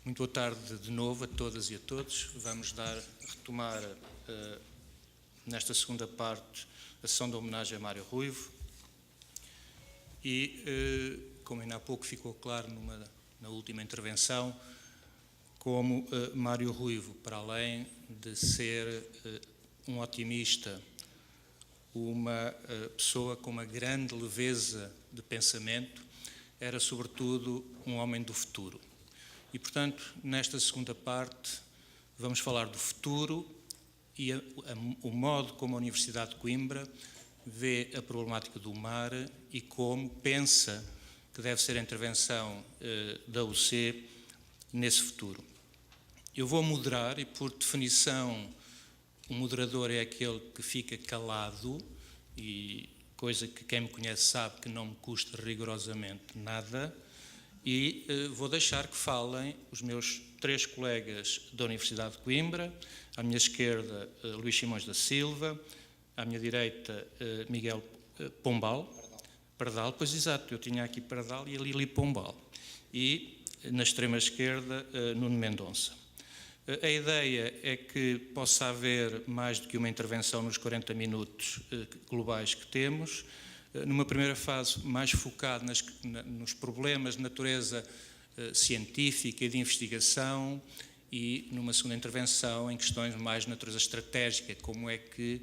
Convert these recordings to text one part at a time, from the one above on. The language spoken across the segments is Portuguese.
Muito boa tarde de novo a todas e a todos. Vamos retomar nesta segunda parte a sessão de homenagem a Mário Ruivo e, como ainda há pouco ficou claro na última intervenção, como Mário Ruivo, para além de ser um otimista, uma pessoa com uma grande leveza de pensamento, era sobretudo um homem do futuro. E, portanto, nesta segunda parte, vamos falar do futuro e o modo como a Universidade de Coimbra vê a problemática do mar e como pensa que deve ser a intervenção da UC nesse futuro. Eu vou moderar e, por definição, o moderador é aquele que fica calado, e coisa que quem me conhece sabe que não me custa rigorosamente nada, e vou deixar que falem os meus três colegas da Universidade de Coimbra. À minha esquerda, Luís Simões da Silva, à minha direita, Miguel Pardal, pois exato, eu tinha aqui Pardal e a Lili Pombal, e na extrema esquerda, Nuno Mendonça. A ideia é que possa haver mais do que uma intervenção nos 40 minutos globais que temos, numa primeira fase mais focada nos problemas de natureza científica e de investigação, e numa segunda intervenção em questões mais de natureza estratégica, como é que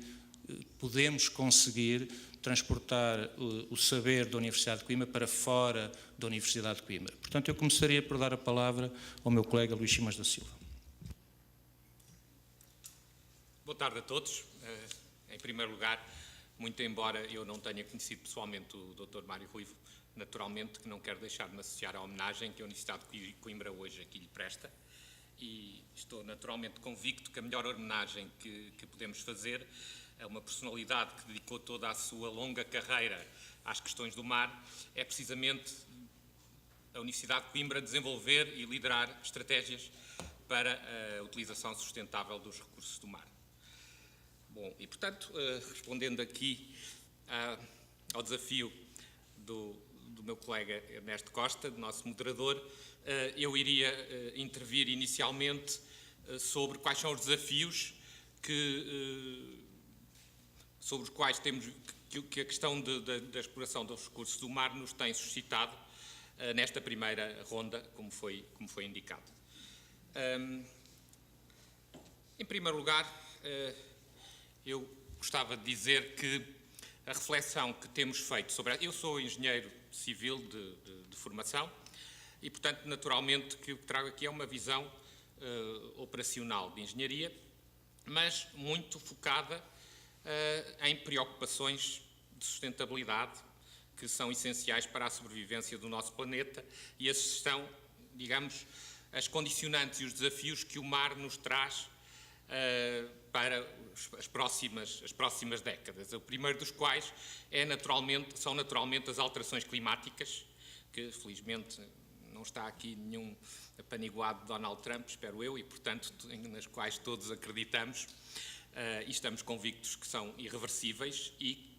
podemos conseguir transportar o saber da Universidade de Coimbra para fora da Universidade de Coimbra. Portanto, eu começaria por dar a palavra ao meu colega Luís Simões da Silva. Boa tarde a todos. Em primeiro lugar, muito embora eu não tenha conhecido pessoalmente o Dr. Mário Ruivo, naturalmente que não quero deixar de me associar à homenagem que a Universidade de Coimbra hoje aqui lhe presta, e estou naturalmente convicto que a melhor homenagem que podemos fazer a uma personalidade que dedicou toda a sua longa carreira às questões do mar é precisamente a Universidade de Coimbra desenvolver e liderar estratégias para a utilização sustentável dos recursos do mar. Bom, e portanto, respondendo aqui ao desafio do meu colega Ernesto Costa, do nosso moderador, eu iria intervir inicialmente sobre quais são os desafios sobre os quais que a questão da exploração dos recursos do mar nos tem suscitado nesta primeira ronda, como foi indicado. Em primeiro lugar, eu gostava de dizer que a reflexão que temos feito sobre... Eu sou engenheiro civil de formação e, portanto, naturalmente, que o que trago aqui é uma visão operacional de engenharia, mas muito focada em preocupações de sustentabilidade que são essenciais para a sobrevivência do nosso planeta, e esses são, digamos, as condicionantes e os desafios que o mar nos traz para as próximas décadas. O primeiro dos quais são naturalmente as alterações climáticas, que felizmente não está aqui nenhum apaniguado de Donald Trump, espero eu, e portanto nas quais todos acreditamos e estamos convictos que são irreversíveis e,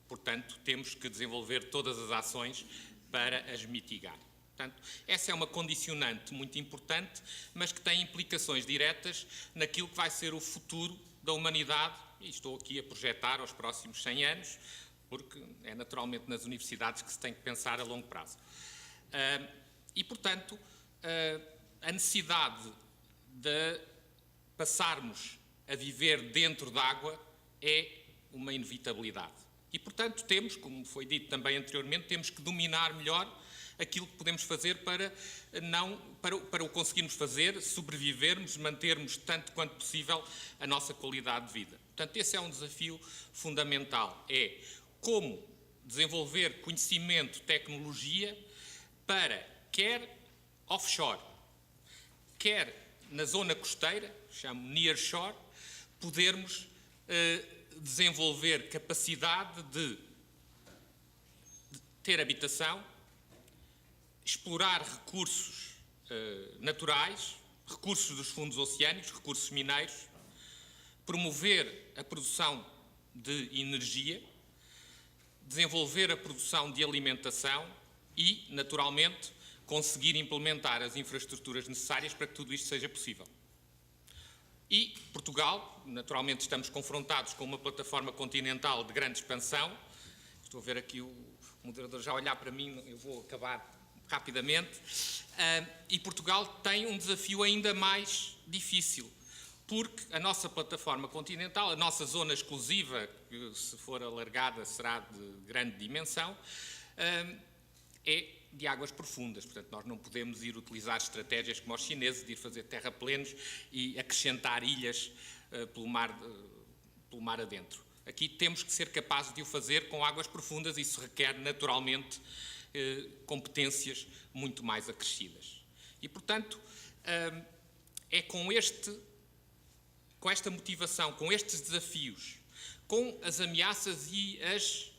portanto, temos que desenvolver todas as ações para as mitigar. Portanto, essa é uma condicionante muito importante, mas que tem implicações diretas naquilo que vai ser o futuro da humanidade, e estou aqui a projetar aos próximos 100 anos, porque é naturalmente nas universidades que se tem que pensar a longo prazo. E, portanto, a necessidade de passarmos a viver dentro d'água é uma inevitabilidade. E, portanto, temos, como foi dito também anteriormente, temos que dominar melhor aquilo que podemos fazer para o conseguirmos fazer, sobrevivermos, mantermos tanto quanto possível a nossa qualidade de vida. Portanto, esse é um desafio fundamental, é como desenvolver conhecimento, tecnologia para, quer offshore, quer na zona costeira, chamo nearshore, podermos desenvolver capacidade de ter habitação, explorar recursos naturais, recursos dos fundos oceânicos, recursos mineiros, promover a produção de energia, desenvolver a produção de alimentação e, naturalmente, conseguir implementar as infraestruturas necessárias para que tudo isto seja possível. E Portugal, naturalmente estamos confrontados com uma plataforma continental de grande expansão. Estou a ver aqui o moderador já olhar para mim, eu vou acabar rapidamente. E Portugal tem um desafio ainda mais difícil, porque a nossa plataforma continental, a nossa zona exclusiva, que se for alargada será de grande dimensão, é de águas profundas. Portanto, nós não podemos ir utilizar estratégias como os chineses, de ir fazer terraplenos e acrescentar ilhas pelo mar adentro. Aqui temos que ser capazes de o fazer com águas profundas, e isso requer naturalmente competências muito mais acrescidas. E, portanto, é com esta motivação, com estes desafios, com as ameaças e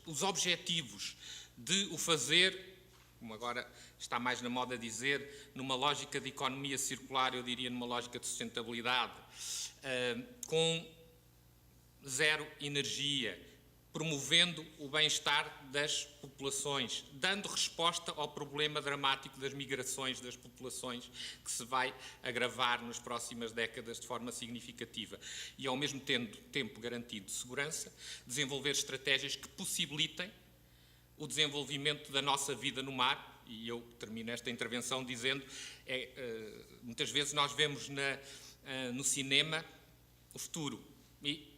os objetivos de o fazer, como agora está mais na moda dizer, numa lógica de economia circular, eu diria numa lógica de sustentabilidade, com zero energia, promovendo o bem-estar das populações, dando resposta ao problema dramático das migrações das populações, que se vai agravar nas próximas décadas de forma significativa, e ao mesmo tempo garantindo segurança, desenvolver estratégias que possibilitem o desenvolvimento da nossa vida no mar. E eu termino esta intervenção dizendo, muitas vezes nós vemos no cinema o futuro, e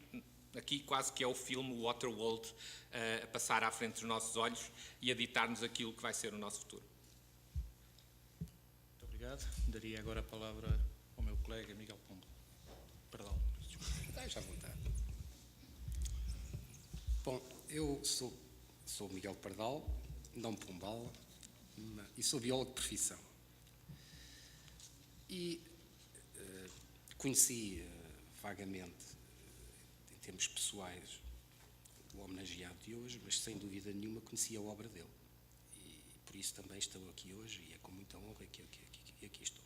aqui quase que é o filme Waterworld a passar à frente dos nossos olhos e a ditar-nos aquilo que vai ser o nosso futuro. Muito obrigado. Daria agora a palavra ao meu colega Miguel Pardal. Deixa à vontade. Bom, eu sou Miguel Pardal, não Pombal, e sou biólogo de profissão. E conheci vagamente, em termos pessoais, o homenageado de hoje, mas sem dúvida nenhuma conheci a obra dele. E por isso também estou aqui hoje, e é com muita honra que aqui estou.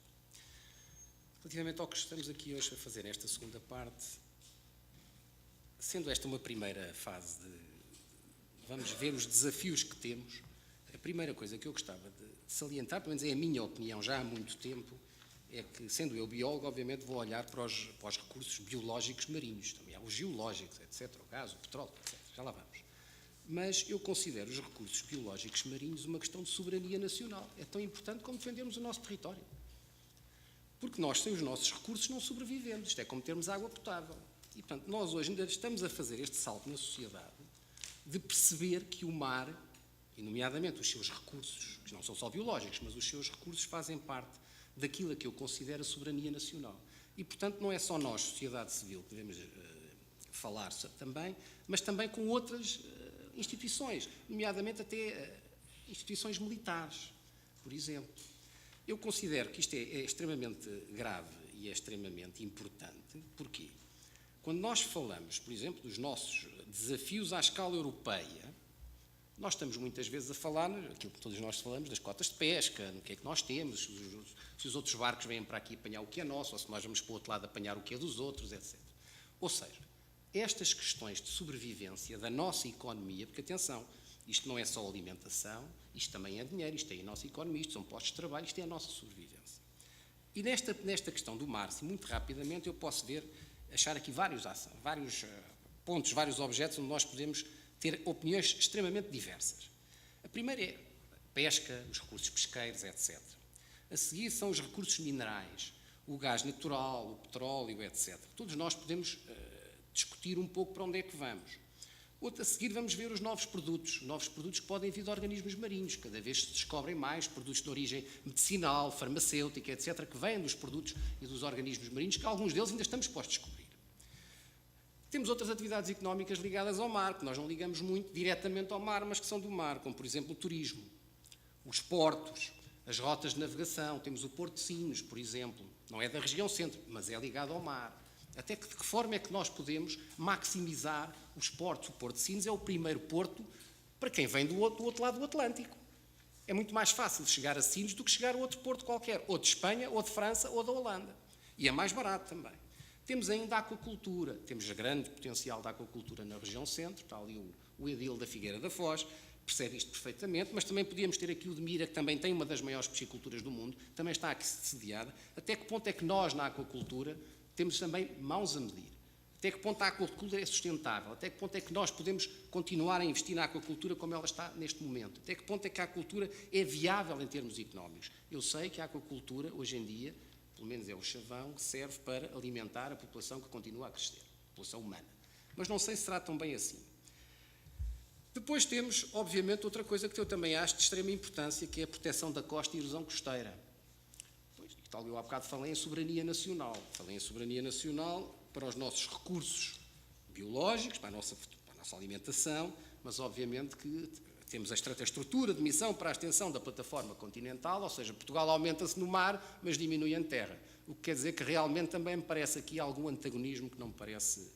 Relativamente ao que estamos aqui hoje a fazer nesta segunda parte, sendo esta uma primeira fase vamos ver os desafios que temos, a primeira coisa que eu gostava de salientar, pelo menos é a minha opinião já há muito tempo, é que, sendo eu biólogo, obviamente vou olhar para os recursos biológicos marinhos, também há os geológicos, etc., o gás, o petróleo, etc., já lá vamos. Mas eu considero os recursos biológicos marinhos uma questão de soberania nacional. É tão importante como defendermos o nosso território. Porque nós, sem os nossos recursos, não sobrevivemos. Isto é como termos água potável. E, portanto, nós hoje ainda estamos a fazer este salto na sociedade de perceber que o mar, e nomeadamente os seus recursos, que não são só biológicos, mas os seus recursos fazem parte daquilo a que eu considero a soberania nacional. E, portanto, não é só nós, sociedade civil, que devemos falar também, mas também com outras instituições, nomeadamente até instituições militares, por exemplo. Eu considero que isto é extremamente grave e é extremamente importante. Porquê? Quando nós falamos, por exemplo, dos nossos desafios à escala europeia, nós estamos muitas vezes a falar, aquilo que todos nós falamos, das cotas de pesca, no que é que nós temos, se os outros barcos vêm para aqui apanhar o que é nosso, ou se nós vamos para o outro lado apanhar o que é dos outros, etc. Ou seja, estas questões de sobrevivência da nossa economia, porque atenção, isto não é só alimentação, isto também é dinheiro, isto é a nossa economia, isto são postos de trabalho, isto é a nossa sobrevivência. E nesta questão do mar, muito rapidamente eu posso achar aqui vários pontos, vários objetos onde nós podemos ter opiniões extremamente diversas. A primeira é a pesca, os recursos pesqueiros, etc. A seguir são os recursos minerais, o gás natural, o petróleo, etc. Todos nós podemos discutir um pouco para onde é que vamos. A seguir vamos ver os novos produtos que podem vir de organismos marinhos. Cada vez se descobrem mais produtos de origem medicinal, farmacêutica, etc., que vêm dos produtos e dos organismos marinhos, que alguns deles ainda estamos postos a descobrir. Temos outras atividades económicas ligadas ao mar, que nós não ligamos muito diretamente ao mar, mas que são do mar, como, por exemplo, o turismo, os portos, as rotas de navegação. Temos o Porto de Sines, por exemplo. Não é da região centro, mas é ligado ao mar. Até de que forma é que nós podemos maximizar os portos? O Porto de Sines é o primeiro porto para quem vem do outro lado do Atlântico. É muito mais fácil chegar a Sines do que chegar a outro porto qualquer, ou de Espanha, ou de França, ou da Holanda. E é mais barato também. Temos ainda a aquacultura. Temos grande potencial da aquacultura na região centro. Está ali o Edil da Figueira da Foz. percebe isto perfeitamente, mas também podíamos ter aqui o de Mira, que também tem uma das maiores pisciculturas do mundo, também está aqui sediada. Até que ponto é que nós, na aquacultura, temos também mãos a medir? Até que ponto a aquacultura é sustentável? Até que ponto é que nós podemos continuar a investir na aquacultura como ela está neste momento? Até que ponto é que a aquacultura é viável em termos económicos? Eu sei que a aquacultura, hoje em dia, pelo menos é o chavão que serve para alimentar a população que continua a crescer, a população humana. Mas não sei se será tão bem assim. Depois temos, obviamente, outra coisa que eu também acho de extrema importância, que é a proteção da costa e erosão costeira. Pois, e tal, eu há bocado falei em soberania nacional. Falei em soberania nacional para os nossos recursos biológicos, para a nossa alimentação, mas obviamente que temos a estrutura de missão para a extensão da plataforma continental, ou seja, Portugal aumenta-se no mar, mas diminui em terra. O que quer dizer que realmente também me parece aqui algum antagonismo que não me parece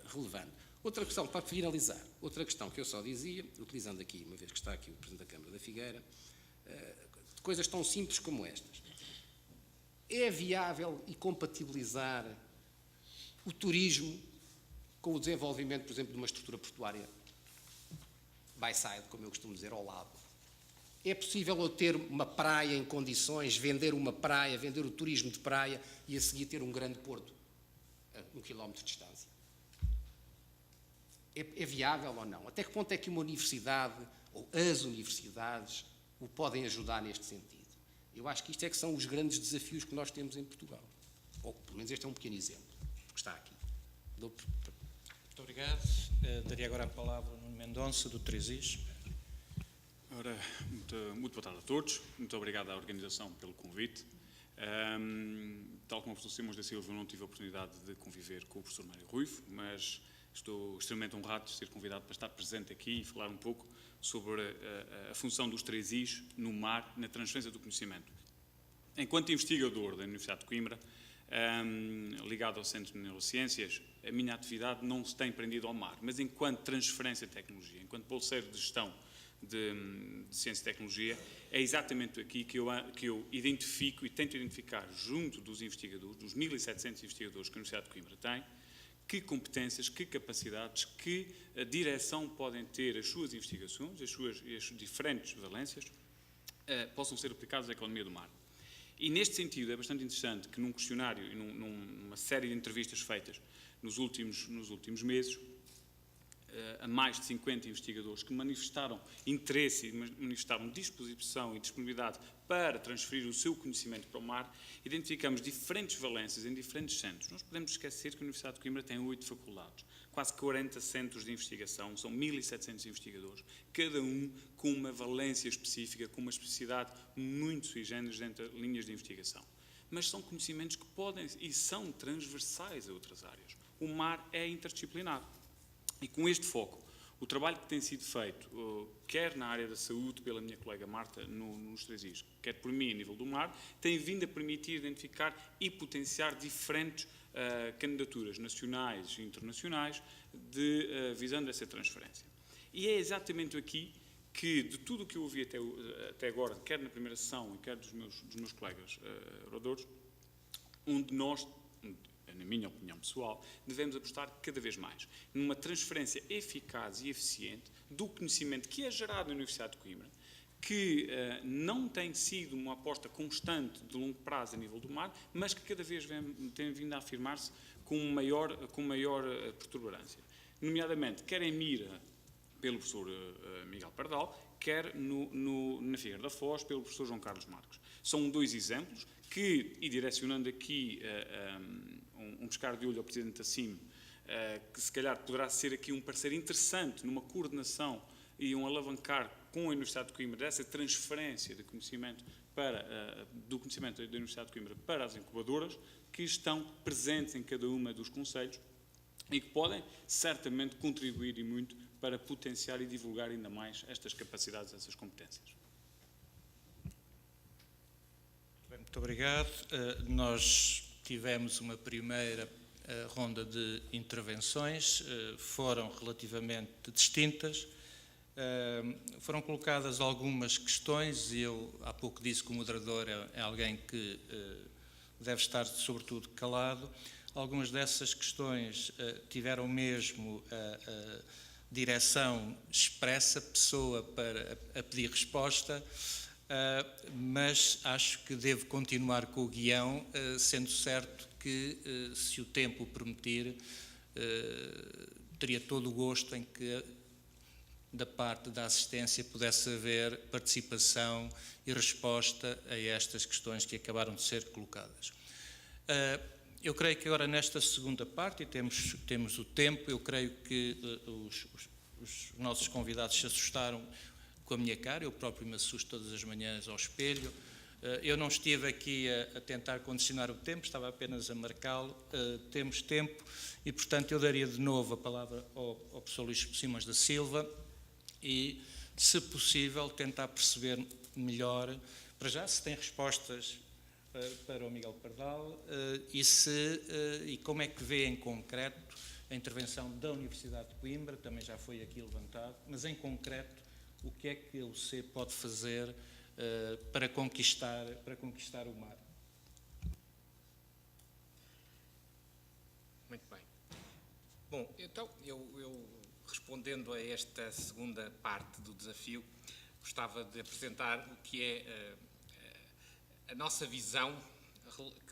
relevante. Outra questão, para finalizar, outra questão que eu só dizia, utilizando aqui, uma vez que está aqui o Presidente da Câmara da Figueira, coisas tão simples como estas. É viável e compatibilizar o turismo com o desenvolvimento, por exemplo, de uma estrutura portuária by-side, como eu costumo dizer, ao lado? É possível eu ter uma praia em condições, vender uma praia, vender o turismo de praia e a seguir ter um grande porto a 1 quilómetro de distância? É viável ou não? Até que ponto é que uma universidade ou as universidades o podem ajudar neste sentido? Eu acho que isto é que são os grandes desafios que nós temos em Portugal. Ou, pelo menos, este é um pequeno exemplo, porque está aqui. Muito obrigado. Daria agora a palavra ao Nuno Mendonça, do Tresis. Ora, muito boa tarde a todos. Muito obrigado à organização pelo convite. Tal como o professor Simões da Silva, eu não tive a oportunidade de conviver com o professor Mário Ruivo, mas estou extremamente honrado de ser convidado para estar presente aqui e falar um pouco sobre a função dos 3 Is no mar, na transferência do conhecimento. Enquanto investigador da Universidade de Coimbra, ligado ao Centro de Neurociências, a minha atividade não se tem prendido ao mar, mas enquanto transferência de tecnologia, enquanto bolseiro de gestão de ciência e tecnologia, é exatamente aqui que eu identifico e tento identificar junto dos investigadores, dos 1.700 investigadores que a Universidade de Coimbra tem, que competências, que capacidades, que direção podem ter as suas investigações, as suas diferentes valências, possam ser aplicadas à economia do mar. E neste sentido é bastante interessante que num questionário e numa série de entrevistas feitas nos últimos meses, a mais de 50 investigadores que manifestaram interesse e manifestaram disposição e disponibilidade para transferir o seu conhecimento para o mar, identificamos diferentes valências em diferentes centros. Não podemos esquecer que a Universidade de Coimbra tem 8 faculdades, quase 40 centros de investigação, são 1.700 investigadores, cada um com uma valência específica, com uma especificidade muito sui generis entre linhas de investigação. Mas são conhecimentos que podem e são transversais a outras áreas. O mar é interdisciplinar. E com este foco, o trabalho que tem sido feito, quer na área da saúde, pela minha colega Marta, nos 3 Is, quer por mim, a nível do mar, tem vindo a permitir identificar e potenciar diferentes candidaturas nacionais e internacionais visando essa transferência. E é exatamente aqui que, de tudo o que eu ouvi até agora, quer na primeira sessão e quer dos meus colegas oradores, onde nós, na minha opinião pessoal, devemos apostar cada vez mais numa transferência eficaz e eficiente do conhecimento que é gerado na Universidade de Coimbra, que não tem sido uma aposta constante de longo prazo a nível do mar, mas que cada vez tem vindo a afirmar-se com maior protuberância. Nomeadamente, quer em Mira, pelo professor Miguel Pardal, quer na Figueira da Foz, pelo professor João Carlos Marques. São 2 exemplos que, e direcionando aqui um pescar de olho ao Presidente da CIM, que se calhar poderá ser aqui um parceiro interessante numa coordenação e um alavancar com a Universidade de Coimbra dessa transferência de conhecimento do conhecimento da Universidade de Coimbra para as incubadoras que estão presentes em cada uma dos concelhos e que podem certamente contribuir e muito para potenciar e divulgar ainda mais estas capacidades, essas competências. Muito obrigado. Nós tivemos uma primeira ronda de intervenções, foram relativamente distintas. Foram colocadas algumas questões e eu há pouco disse que o moderador é alguém que deve estar sobretudo calado. Algumas dessas questões tiveram mesmo direção expressa, pessoa para a pedir resposta, mas acho que devo continuar com o guião, sendo certo que, se o tempo o permitir, teria todo o gosto em que, da parte da assistência, pudesse haver participação e resposta a estas questões que acabaram de ser colocadas. Eu creio que agora nesta segunda parte, e temos o tempo, eu creio que os nossos convidados se assustaram com a minha cara, eu próprio me assusto todas as manhãs ao espelho. Eu não estive aqui a tentar condicionar o tempo, estava apenas a marcá-lo. Temos tempo e, portanto, eu daria de novo a palavra ao professor Luís Simões da Silva e, se possível, tentar perceber melhor, para já, se tem respostas para o Miguel Pardal e como é que vê em concreto a intervenção da Universidade de Coimbra, também já foi aqui levantado, mas em concreto o que é que a UC pode fazer para conquistar o mar. Muito bem. Bom, então, eu respondendo a esta segunda parte do desafio, gostava de apresentar o que é a nossa visão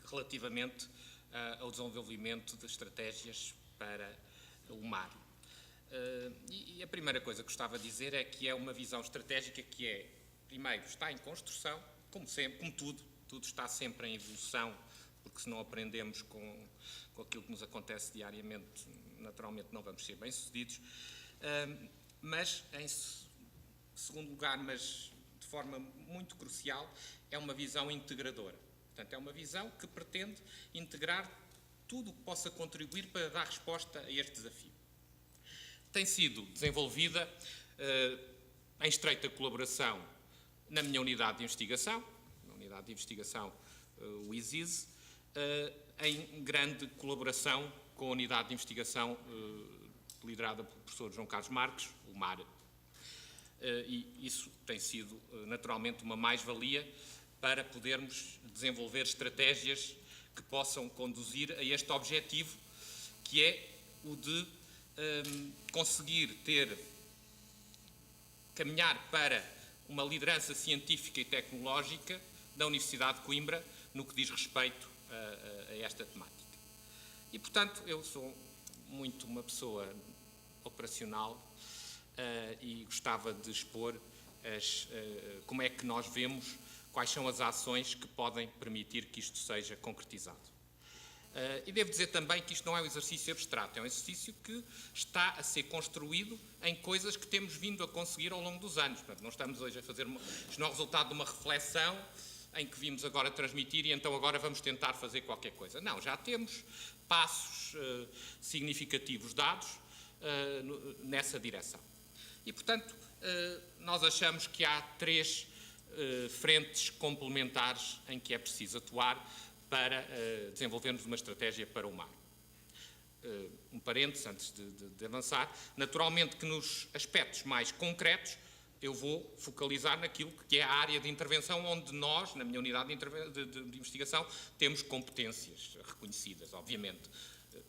relativamente ao desenvolvimento de estratégias para o mar. E a primeira coisa que gostava de dizer é que é uma visão estratégica que é, primeiro, está em construção, como sempre, como tudo está sempre em evolução, porque se não aprendemos com aquilo que nos acontece diariamente, naturalmente não vamos ser bem-sucedidos. Mas, em segundo lugar, mas de forma muito crucial, é uma visão integradora. Portanto, é uma visão que pretende integrar tudo o que possa contribuir para dar resposta a este desafio. Tem sido desenvolvida em estreita colaboração na minha unidade de investigação, o ISIS, em grande colaboração com a unidade de investigação liderada pelo professor João Carlos Marques, o MAR. E isso tem sido, naturalmente, uma mais-valia para podermos desenvolver estratégias que possam conduzir a este objetivo, que é o de conseguir caminhar para uma liderança científica e tecnológica da Universidade de Coimbra no que diz respeito a esta temática. E, portanto, eu sou muito uma pessoa operacional e gostava de expor como é que nós vemos, quais são as ações que podem permitir que isto seja concretizado. E devo dizer também que isto não é um exercício abstrato, é um exercício que está a ser construído em coisas que temos vindo a conseguir ao longo dos anos. Portanto, não estamos hoje a fazer isto não é o resultado de uma reflexão em que vimos agora transmitir e então agora vamos tentar fazer qualquer coisa. Não, já temos passos significativos dados nessa direção. E, portanto, nós achamos que há três frentes complementares em que é preciso atuar para desenvolvermos uma estratégia para o mar. Um parênteses antes de avançar. Naturalmente que nos aspectos mais concretos eu vou focalizar naquilo que é a área de intervenção onde nós, na minha unidade de investigação, temos competências reconhecidas, obviamente,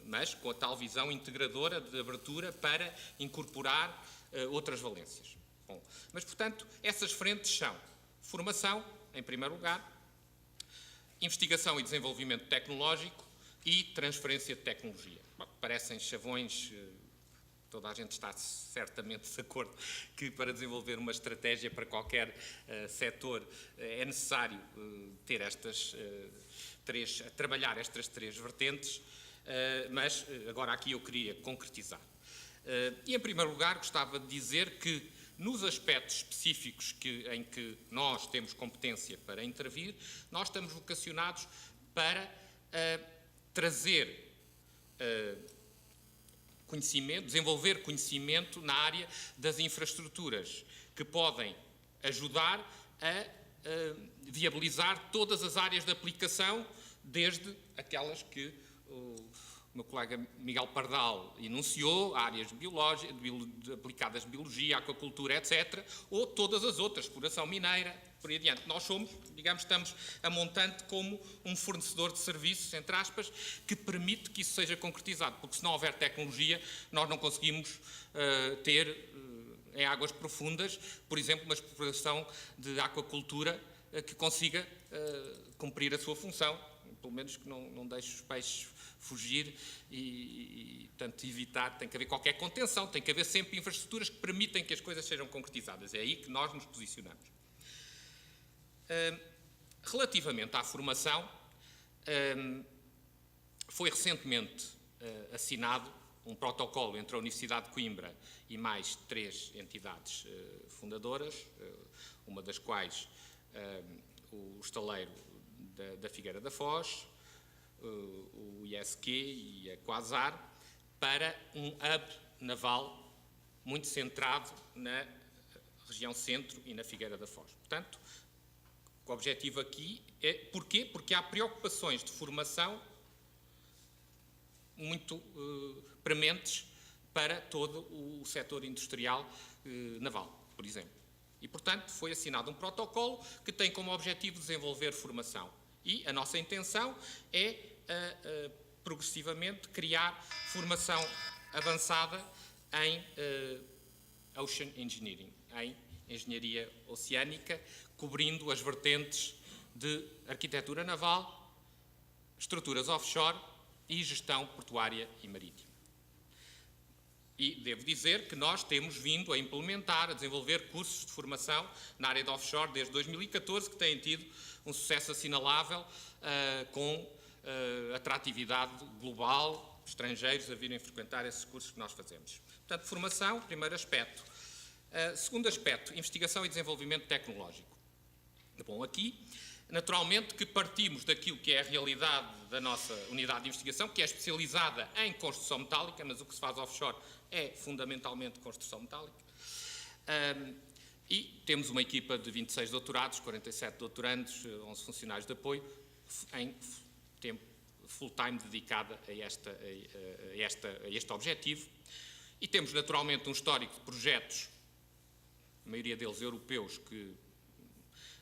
mas com a tal visão integradora de abertura para incorporar outras valências. Bom, mas, portanto, essas frentes são formação, em primeiro lugar, investigação e desenvolvimento tecnológico e transferência de tecnologia. Bom, parecem chavões, toda a gente está certamente de acordo que para desenvolver uma estratégia para qualquer setor é necessário ter trabalhar estas três vertentes, mas agora aqui eu queria concretizar. E, em primeiro lugar, gostava de dizer que nos aspectos específicos em que nós temos competência para intervir, nós estamos vocacionados para trazer conhecimento, desenvolver conhecimento na área das infraestruturas, que podem ajudar a viabilizar todas as áreas de aplicação, desde aquelas que o meu colega Miguel Pardal enunciou, áreas aplicadas de biologia, aquacultura, etc., ou todas as outras, exploração mineira, por aí adiante. Nós somos, digamos, estamos a montante como um fornecedor de serviços, entre aspas, que permite que isso seja concretizado, porque se não houver tecnologia, nós não conseguimos ter em águas profundas, por exemplo, uma exploração de aquacultura que consiga cumprir a sua função, pelo menos que não deixe os peixes fugir e, portanto, evitar, tem que haver qualquer contenção, tem que haver sempre infraestruturas que permitem que as coisas sejam concretizadas. É aí que nós nos posicionamos. Relativamente à formação, foi recentemente assinado um protocolo entre a Universidade de Coimbra e mais 3 entidades fundadoras, uma das quais o estaleiro da Figueira da Foz, o ISQ e a Quasar, para um hub naval muito centrado na região centro e na Figueira da Foz. Portanto, o objetivo aqui é... Porquê? Porque há preocupações de formação muito prementes para todo o setor industrial naval, por exemplo. E, portanto, foi assinado um protocolo que tem como objetivo desenvolver formação. E a nossa intenção é, progressivamente, criar formação avançada em Ocean Engineering, em engenharia oceânica, cobrindo as vertentes de arquitetura naval, estruturas offshore e gestão portuária e marítima. E devo dizer que nós temos vindo a implementar, a desenvolver cursos de formação na área de offshore desde 2014, que têm tido um sucesso assinalável, com atratividade global, estrangeiros a virem frequentar esses cursos que nós fazemos. Portanto, formação, primeiro aspecto. Segundo aspecto, investigação e desenvolvimento tecnológico. Bom, aqui, naturalmente que partimos daquilo que é a realidade da nossa unidade de investigação, que é especializada em construção metálica, mas o que se faz offshore é fundamentalmente construção metálica. E temos uma equipa de 26 doutorados, 47 doutorandos, 11 funcionários de apoio, em tempo full-time dedicada a este objetivo. E temos, naturalmente, um histórico de projetos, a maioria deles europeus, que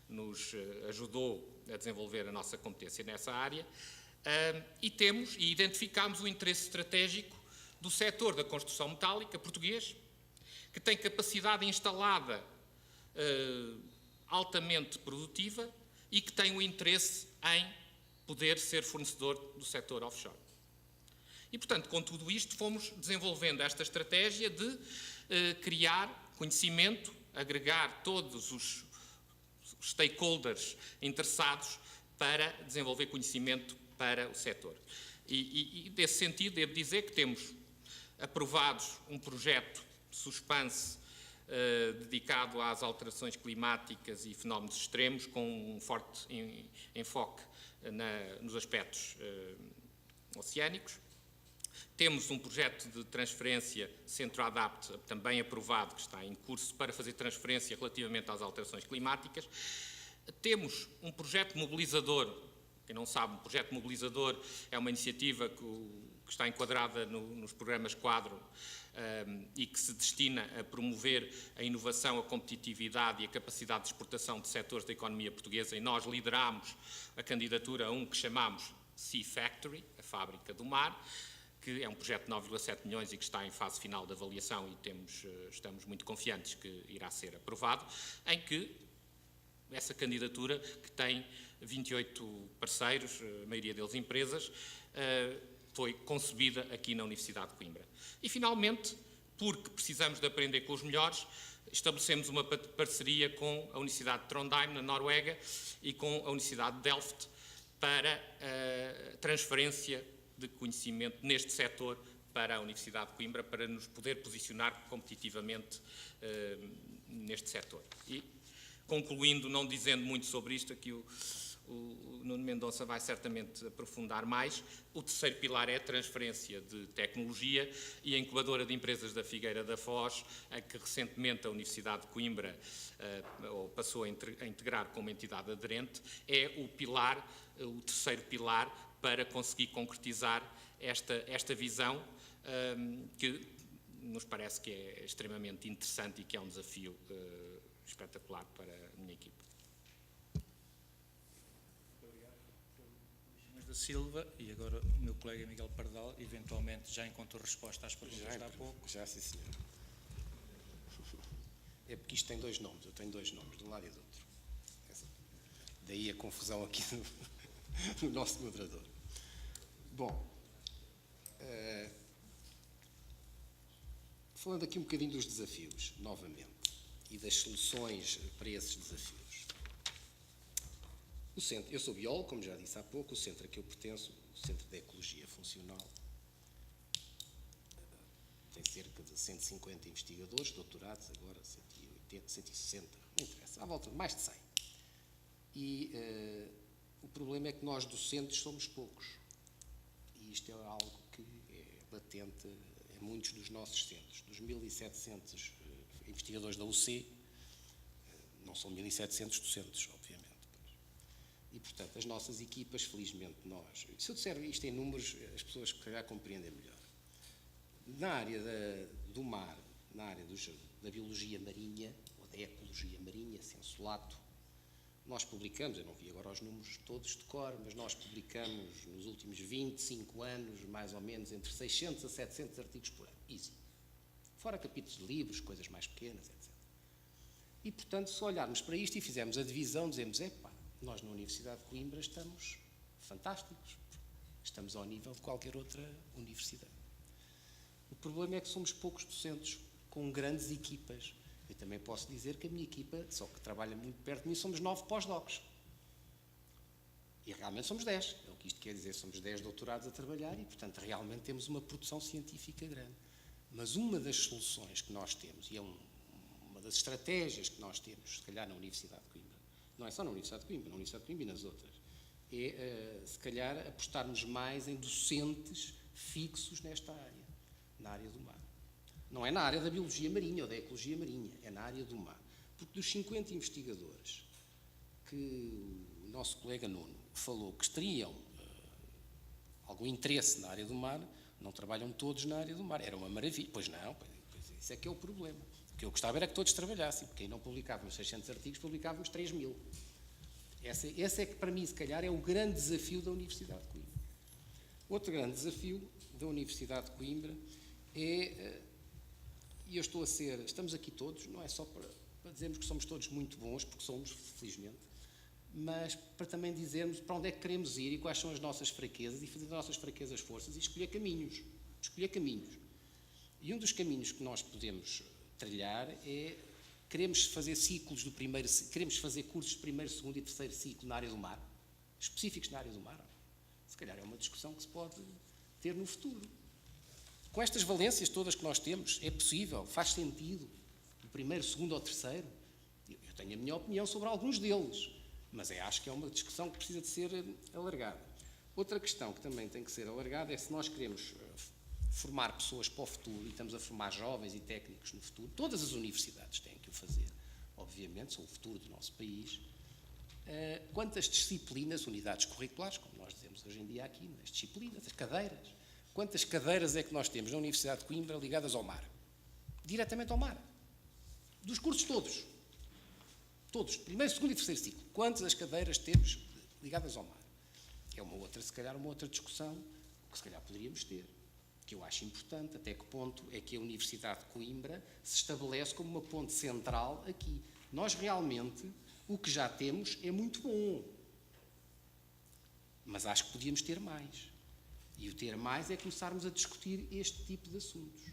nos ajudou a desenvolver a nossa competência nessa área, e identificámos o interesse estratégico do setor da construção metálica português, que tem capacidade instalada altamente produtiva e que tem o interesse em poder ser fornecedor do setor offshore. E, portanto, com tudo isto, fomos desenvolvendo esta estratégia de criar conhecimento, agregar todos os stakeholders interessados para desenvolver conhecimento para o setor. E desse sentido, devo dizer que temos aprovados um projeto de suspense dedicado às alterações climáticas e fenómenos extremos, com um forte enfoque nos aspectos oceânicos. Temos um projeto de transferência Centro-Adapt, também aprovado, que está em curso, para fazer transferência relativamente às alterações climáticas. Temos um projeto mobilizador. Quem não sabe, um projeto mobilizador é uma iniciativa que está enquadrada nos programas quadro e que se destina a promover a inovação, a competitividade e a capacidade de exportação de setores da economia portuguesa, e nós lideramos a candidatura a um que chamamos Sea Factory, a fábrica do mar, que é um projeto de 9,7 milhões e que está em fase final de avaliação, e estamos muito confiantes que irá ser aprovado, em que essa candidatura, que tem 28 parceiros, a maioria deles empresas, foi concebida aqui na Universidade de Coimbra. E, finalmente, porque precisamos de aprender com os melhores, estabelecemos uma parceria com a Universidade de Trondheim, na Noruega, e com a Universidade de Delft, para a transferência de conhecimento neste setor para a Universidade de Coimbra, para nos poder posicionar competitivamente neste setor. E, concluindo, não dizendo muito sobre isto, aqui o Nuno Mendonça vai certamente aprofundar mais, o terceiro pilar é a transferência de tecnologia, e a incubadora de empresas da Figueira da Foz, a que recentemente a Universidade de Coimbra passou a integrar como entidade aderente, é o terceiro pilar para conseguir concretizar esta visão, que nos parece que é extremamente interessante e que é um desafio espetacular para a minha equipe. Silva e agora o meu colega Miguel Pardal, eventualmente já encontrou resposta às perguntas de há pouco. Já, sim, senhor. É porque isto tem dois nomes, eu tenho dois nomes, de um lado e do outro. Daí a confusão aqui no nosso moderador. Bom, falando aqui um bocadinho dos desafios, novamente, e das soluções para esses desafios. O centro, eu sou biólogo, como já disse há pouco, o centro a que eu pertenço, o Centro de Ecologia Funcional, tem cerca de 150 investigadores, doutorados agora, 180, 160, não interessa, à volta de mais de 100. E o problema é que nós docentes somos poucos. E isto é algo que é latente em muitos dos nossos centros. Dos 1.700 investigadores da UC, não são 1.700 docentes, obviamente. E, portanto, as nossas equipas, felizmente, nós... Se eu disser isto em números, as pessoas se calhar compreendem melhor. Na área do mar, na área da biologia marinha, ou da ecologia marinha, sensu lato, nós publicamos, eu não vi agora os números todos de cor, mas nós publicamos nos últimos 25 anos, mais ou menos, entre 600 a 700 artigos por ano. Easy. Fora capítulos de livros, coisas mais pequenas, etc. E, portanto, se olharmos para isto e fizermos a divisão, dizemos, nós na Universidade de Coimbra estamos fantásticos. Estamos ao nível de qualquer outra universidade. O problema é que somos poucos docentes, com grandes equipas. Eu também posso dizer que a minha equipa, só que trabalha muito perto de mim, somos 9 pós-docs. E realmente somos 10. É o que isto quer dizer, somos 10 doutorados a trabalhar e, portanto, realmente temos uma produção científica grande. Mas uma das soluções que nós temos, e é uma das estratégias que nós temos, se calhar na Universidade de Coimbra, não é só na Universidade de Coimbra, na Universidade de Coimbra e nas outras, é, se calhar, apostarmos mais em docentes fixos nesta área, na área do mar. Não é na área da biologia marinha ou da ecologia marinha, é na área do mar. Porque dos 50 investigadores que o nosso colega Nuno falou que teriam algum interesse na área do mar, não trabalham todos na área do mar. Era uma maravilha. Pois não, isso é que é o problema. O que eu gostava era que todos trabalhassem, porque aí não publicávamos 600 artigos, publicávamos 3.000. Esse é que, para mim, se calhar, é o grande desafio da Universidade de Coimbra. Outro grande desafio da Universidade de Coimbra é, e eu estamos aqui todos, não é só para dizermos que somos todos muito bons, porque somos, felizmente, mas para também dizermos para onde é que queremos ir e quais são as nossas fraquezas e fazer das nossas fraquezas forças e escolher caminhos. E um dos caminhos que nós podemos trilhar é, queremos fazer queremos fazer cursos de primeiro, segundo e terceiro ciclo na área do mar, específicos na área do mar. Se calhar é uma discussão que se pode ter no futuro. Com estas valências todas que nós temos, é possível, faz sentido, o primeiro, segundo ou terceiro. Eu tenho a minha opinião sobre alguns deles, mas acho que é uma discussão que precisa de ser alargada. Outra questão que também tem que ser alargada é se nós queremos formar pessoas para o futuro e estamos a formar jovens e técnicos no futuro, todas as universidades têm que o fazer, obviamente, são o futuro do nosso país. Quantas disciplinas, unidades curriculares, como nós dizemos hoje em dia aqui, as disciplinas, as cadeiras, quantas cadeiras é que nós temos na Universidade de Coimbra ligadas ao mar? Diretamente ao mar. Dos cursos todos. Todos, primeiro, segundo e terceiro ciclo. Quantas as cadeiras temos ligadas ao mar? É uma outra discussão que se calhar poderíamos ter, que eu acho importante, até que ponto é que a Universidade de Coimbra se estabelece como uma ponte central aqui. Nós realmente, o que já temos é muito bom, mas acho que podíamos ter mais. E o ter mais é começarmos a discutir este tipo de assuntos.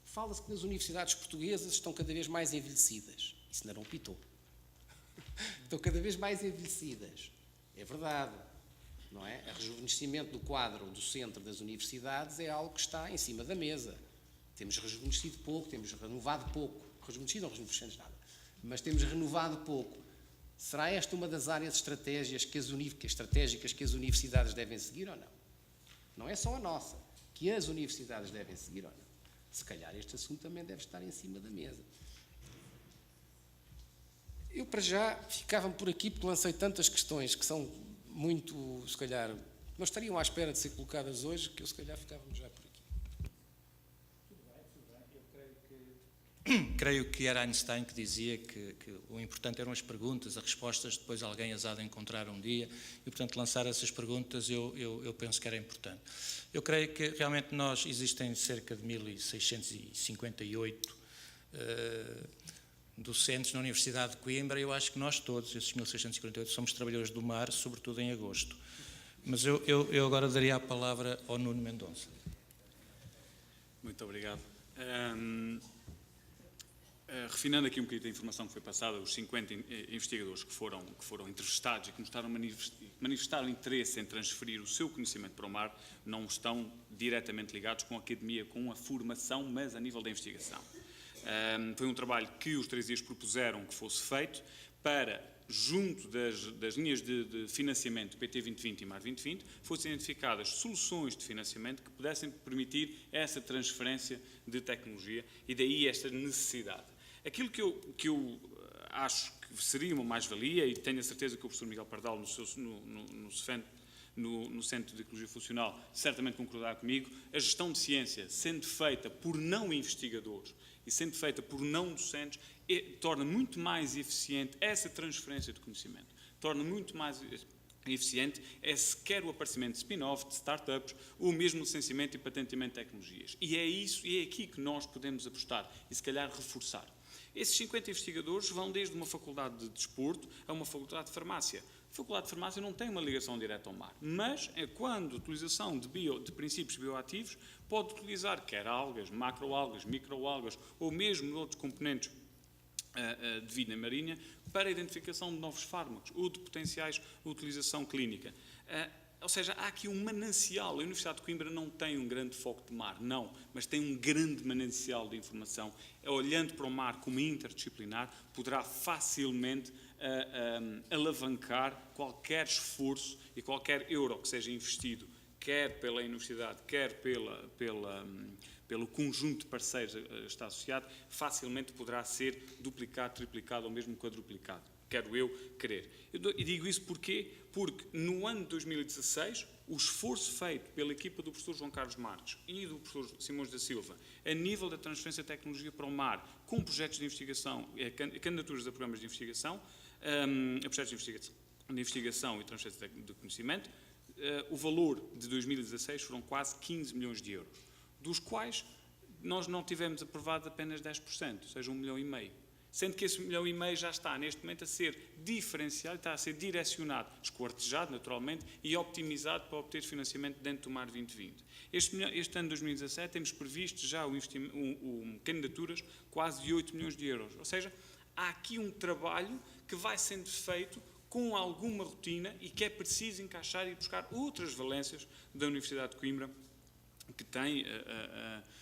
Fala-se que nas universidades portuguesas estão cada vez mais envelhecidas. Isso ainda não pitou. Estão cada vez mais envelhecidas. É verdade, não é? O rejuvenescimento do quadro do centro das universidades é algo que está em cima da mesa. Temos rejuvenescido pouco, temos renovado pouco. Rejuvenescido não rejuvenescemos nada, mas temos renovado pouco. Será esta uma das áreas estratégicas que as universidades devem seguir ou não? Não é só a nossa, que as universidades devem seguir ou não? Se calhar este assunto também deve estar em cima da mesa. Eu, para já, ficava por aqui porque lancei tantas questões que são muito, se calhar, não estariam à espera de ser colocadas hoje, que eu, se calhar, ficávamos já por aqui. Tudo bem. Eu creio que creio que era Einstein que dizia que o importante eram as perguntas, as respostas, depois alguém as há de encontrar um dia, e portanto lançar essas perguntas eu penso que era importante. Eu creio que realmente existem cerca de 1658 docentes na Universidade de Coimbra, e eu acho que nós todos, esses 1648, somos trabalhadores do mar, sobretudo em agosto. Mas eu agora daria a palavra ao Nuno Mendonça. Muito obrigado. Refinando aqui um bocadinho a informação que foi passada, os 50 investigadores que foram entrevistados e que manifestaram interesse em transferir o seu conhecimento para o mar não estão diretamente ligados com a academia, com a formação, mas a nível da investigação. Foi um trabalho que os 3 dias propuseram que fosse feito para, junto das linhas de financiamento PT 2020 e Mar 2020, fossem identificadas soluções de financiamento que pudessem permitir essa transferência de tecnologia, e daí esta necessidade. Aquilo que eu acho que seria uma mais-valia, e tenho a certeza que o professor Miguel Pardal, no Centro de Ecologia Funcional, certamente concordará comigo, a gestão de ciência, sendo feita por não investigadores e sendo feita por não docentes, torna muito mais eficiente essa transferência de conhecimento. Torna muito mais eficiente sequer o aparecimento de spin-off, de startups, ou mesmo o licenciamento e patenteamento de tecnologias. E é aqui que nós podemos apostar e, se calhar, reforçar. Esses 50 investigadores vão desde uma faculdade de desporto a uma faculdade de farmácia. A faculdade de farmácia não tem uma ligação direta ao mar, mas quando a utilização de princípios bioativos pode utilizar quer algas, macroalgas, microalgas ou mesmo outros componentes de vida marinha para a identificação de novos fármacos ou de potenciais utilização clínica. Ou seja, há aqui um manancial. A Universidade de Coimbra não tem um grande foco de mar, não, mas tem um grande manancial de informação. Olhando para o mar como interdisciplinar, poderá facilmente alavancar qualquer esforço e qualquer euro que seja investido, quer pela universidade, quer pelo conjunto de parceiros está associado, facilmente poderá ser duplicado, triplicado ou mesmo quadruplicado. Quero eu crer. E digo isso porque no ano de 2016, o esforço feito pela equipa do professor João Carlos Marques e do professor Simões da Silva, a nível da transferência de tecnologia para o mar, com projetos de investigação, candidaturas a programas de investigação, a projetos de investigação e transferência de conhecimento, o valor de 2016 foram quase 15 milhões de euros, dos quais nós não tivemos aprovado apenas 10%, ou seja, 1,5 milhão. Sendo que esse 1,5 milhão já está, neste momento, a ser diferenciado, está a ser direcionado, esquartejado, naturalmente, e optimizado para obter financiamento dentro do Mar 2020. Este ano de 2017 temos previsto já candidaturas quase de 8 milhões de euros. Ou seja, há aqui um trabalho que vai sendo feito com alguma rotina e que é preciso encaixar e buscar outras valências da Universidade de Coimbra, que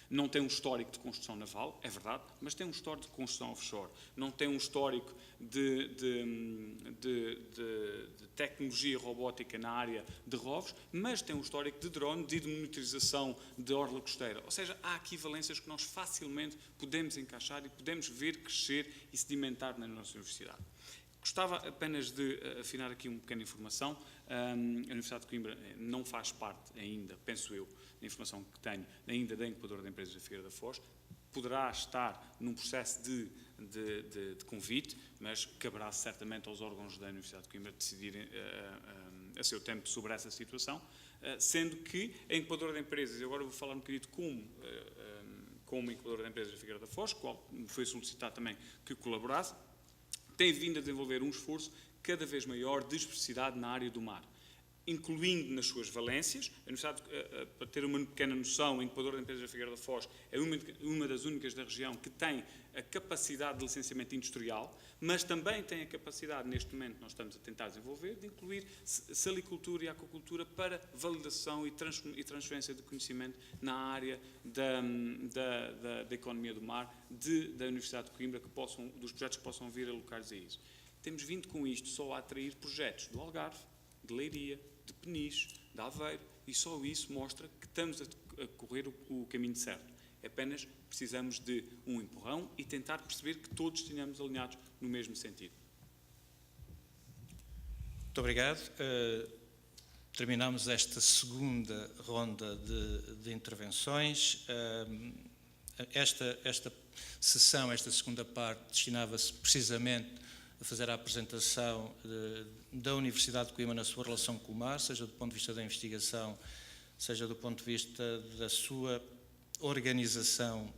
não tem um histórico de construção naval, é verdade, mas tem um histórico de construção offshore. Não tem um histórico de tecnologia robótica na área de rovos, mas tem um histórico de drone, de monitorização de orla costeira. Ou seja, há aqui valências que nós facilmente podemos encaixar e podemos ver crescer e sedimentar na nossa universidade. Gostava apenas de afinar aqui uma pequena informação. A Universidade de Coimbra não faz parte ainda, penso eu, da informação que tenho, ainda da incubadora de empresas da Figueira da Foz. Poderá estar num processo de convite, mas caberá certamente aos órgãos da Universidade de Coimbra decidirem a seu tempo sobre essa situação, sendo que a incubadora de empresas, agora vou falar um bocadinho como incubadora de empresas da Figueira da Foz, qual foi solicitado também que colaborasse, tem vindo a desenvolver um esforço cada vez maior de especificidade na área do mar, incluindo nas suas valências. A Universidade, para ter uma pequena noção, a incubadora de empresas da Figueira da Foz é uma das únicas da região que tem a capacidade de licenciamento industrial, mas também tem a capacidade, neste momento nós estamos a tentar desenvolver, de incluir salicultura e aquacultura para validação e transferência de conhecimento na área da economia do mar da Universidade de Coimbra, dos projetos que possam vir a alocar-se a isso. Temos vindo com isto só a atrair projetos do Algarve, de Leiria, de Peniche, de Aveiro, e só isso mostra que estamos a correr o caminho certo. Apenas precisamos de um empurrão e tentar perceber que todos estejamos alinhados no mesmo sentido. Muito obrigado. Terminamos esta segunda ronda de intervenções. Esta sessão, esta segunda parte, destinava-se precisamente a fazer a apresentação da Universidade de Coimbra na sua relação com o mar, seja do ponto de vista da investigação, seja do ponto de vista da sua organização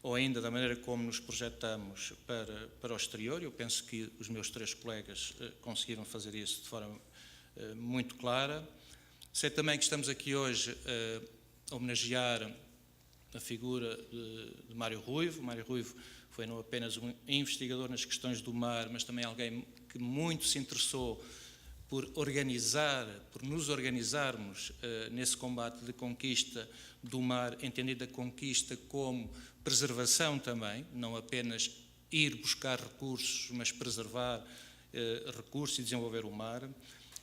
ou ainda da maneira como nos projetamos para o exterior. Eu penso que os meus 3 colegas conseguiram fazer isso de forma muito clara. Sei também que estamos aqui hoje a homenagear a figura de Mário Ruivo. Mário Ruivo foi não apenas um investigador nas questões do mar, mas também alguém que muito se interessou por nos organizarmos nesse combate de conquista do mar, entendida a conquista como preservação também, não apenas ir buscar recursos, mas preservar recursos e desenvolver o mar.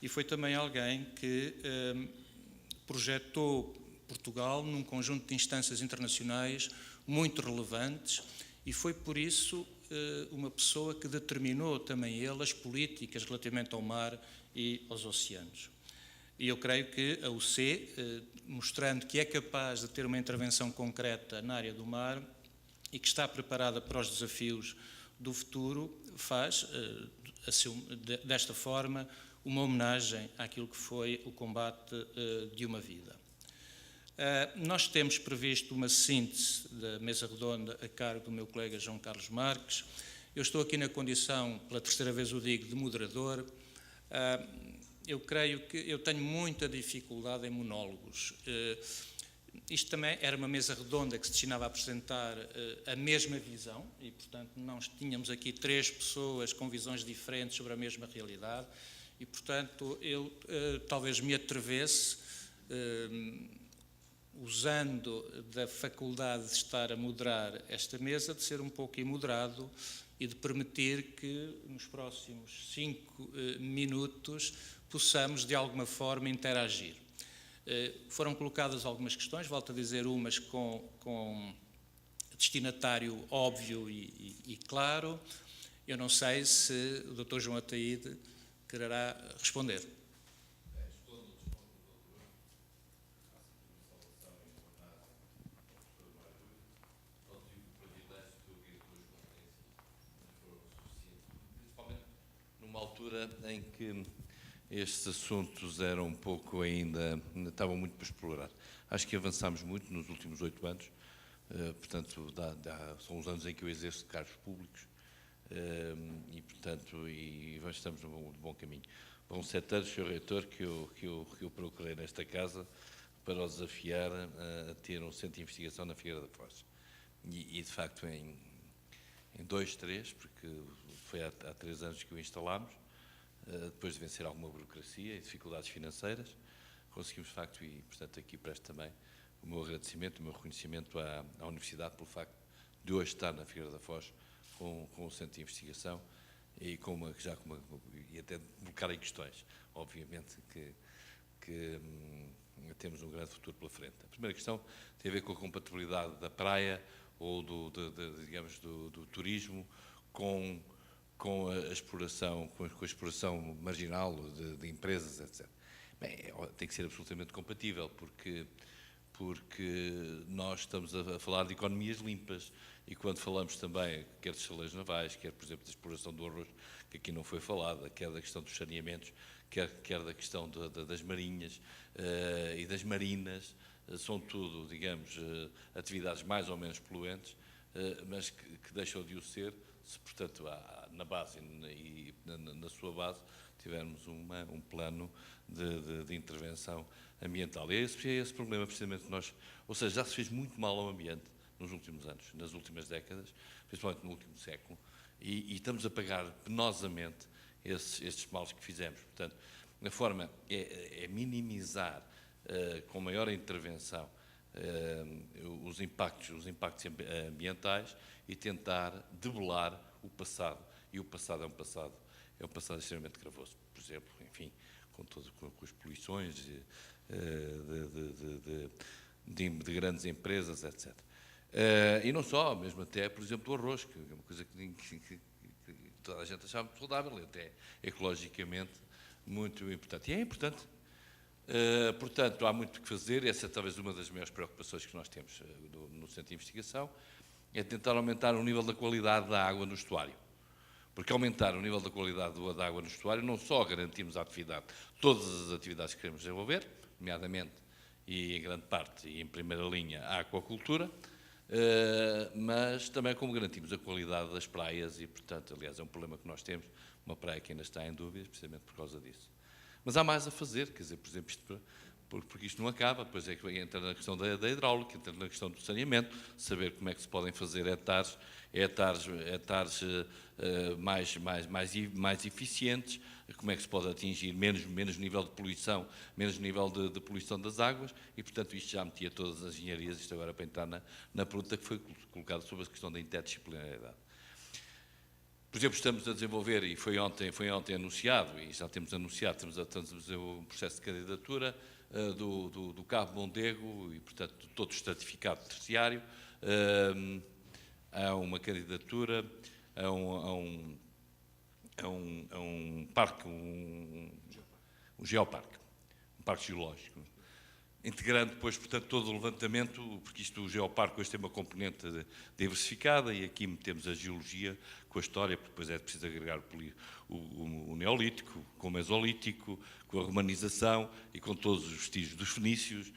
E foi também alguém que projetou Portugal num conjunto de instâncias internacionais muito relevantes e foi por isso uma pessoa que determinou também ele as políticas relativamente ao mar e aos oceanos. E eu creio que a UC, mostrando que é capaz de ter uma intervenção concreta na área do mar e que está preparada para os desafios do futuro, faz, desta forma, uma homenagem àquilo que foi o combate de uma vida. Nós temos previsto uma síntese da mesa redonda a cargo do meu colega João Carlos Marques. Eu estou aqui na condição, pela 3ª vez o digo, de moderador. Eu creio que eu tenho muita dificuldade em monólogos. Isto também era uma mesa redonda que se destinava a apresentar a mesma visão e, portanto, nós tínhamos aqui 3 pessoas com visões diferentes sobre a mesma realidade e, portanto, eu talvez me atrevesse, usando da faculdade de estar a moderar esta mesa, de ser um pouco imoderado e de permitir que nos próximos 5 minutos possamos de alguma forma interagir. Foram colocadas algumas questões, volto a dizer umas com destinatário óbvio e claro. Eu não sei se o Dr. João Ataíde quererá responder. Numa altura em que estes assuntos eram um pouco ainda estavam muito para explorar. Acho que avançámos muito nos últimos 8 anos, portanto, são os anos em que eu exerço cargos públicos e, portanto, estamos no bom caminho. Vão 7 anos, Sr. Reitor, que eu procurei nesta casa para o desafiar a ter um centro de investigação na Figueira da Foz. E de facto, em 2, 3, porque foi há 3 anos que o instalámos, depois de vencer alguma burocracia e dificuldades financeiras, conseguimos de facto, e portanto aqui presto também o meu agradecimento, o meu reconhecimento à Universidade pelo facto de hoje estar na Figueira da Foz com o Centro de Investigação e e até colocar em questões, obviamente que temos um grande futuro pela frente. A primeira questão tem a ver com a compatibilidade da praia ou do turismo com a exploração, com a exploração marginal de empresas, etc. Bem, tem que ser absolutamente compatível, porque nós estamos a falar de economias limpas e quando falamos também, quer de chaleiros navais, quer, por exemplo, da exploração do arroz, que aqui não foi falada, quer da questão dos saneamentos, quer da questão das marinhas e das marinas, são tudo, digamos, atividades mais ou menos poluentes, mas que deixam de o ser se, portanto, na base e na sua base tivermos um plano de intervenção ambiental. E é esse problema, precisamente, ou seja, já se fez muito mal ao ambiente nos últimos anos, nas últimas décadas, principalmente no último século, e estamos a pagar penosamente estes males que fizemos. Portanto, a forma é minimizar com maior intervenção os impactos ambientais e tentar debelar o passado. E o passado é um passado extremamente gravoso. Por exemplo, enfim, com as poluições de grandes empresas, etc. E não só, mesmo até, por exemplo, o arroz, que é uma coisa que toda a gente achava muito saudável, e até ecologicamente muito importante. E é importante. Portanto, há muito que fazer, essa é talvez uma das maiores preocupações que nós temos no Centro de Investigação, é tentar aumentar o nível da qualidade da água no estuário. Porque aumentar o nível da qualidade da água no estuário não só garantimos a atividade, todas as atividades que queremos desenvolver, nomeadamente e em grande parte e em primeira linha a aquacultura, mas também como garantimos a qualidade das praias e, portanto, aliás, é um problema que nós temos, uma praia que ainda está em dúvidas, precisamente por causa disso. Mas há mais a fazer, quer dizer, por exemplo, porque isto não acaba, depois é que entra na questão da hidráulica, entra na questão do saneamento, saber como é que se podem fazer hectares mais eficientes, como é que se pode atingir menos nível de poluição, menos nível de poluição das águas, e, portanto, isto já metia todas as engenharias, isto agora para entrar na pergunta que foi colocada sobre a questão da interdisciplinaridade. Por exemplo, estamos a desenvolver, e foi ontem anunciado, e já temos anunciado, estamos a desenvolver um processo de candidatura do Cabo Mondego, e, portanto, de todo o estratificado terciário, há uma candidatura a um parque, um geoparque, um parque geológico, integrando depois, portanto, todo o levantamento, porque o geoparque hoje tem uma componente diversificada, e aqui metemos a geologia com a história, porque depois é preciso agregar o neolítico, com o mesolítico, com a romanização e com todos os vestígios dos fenícios,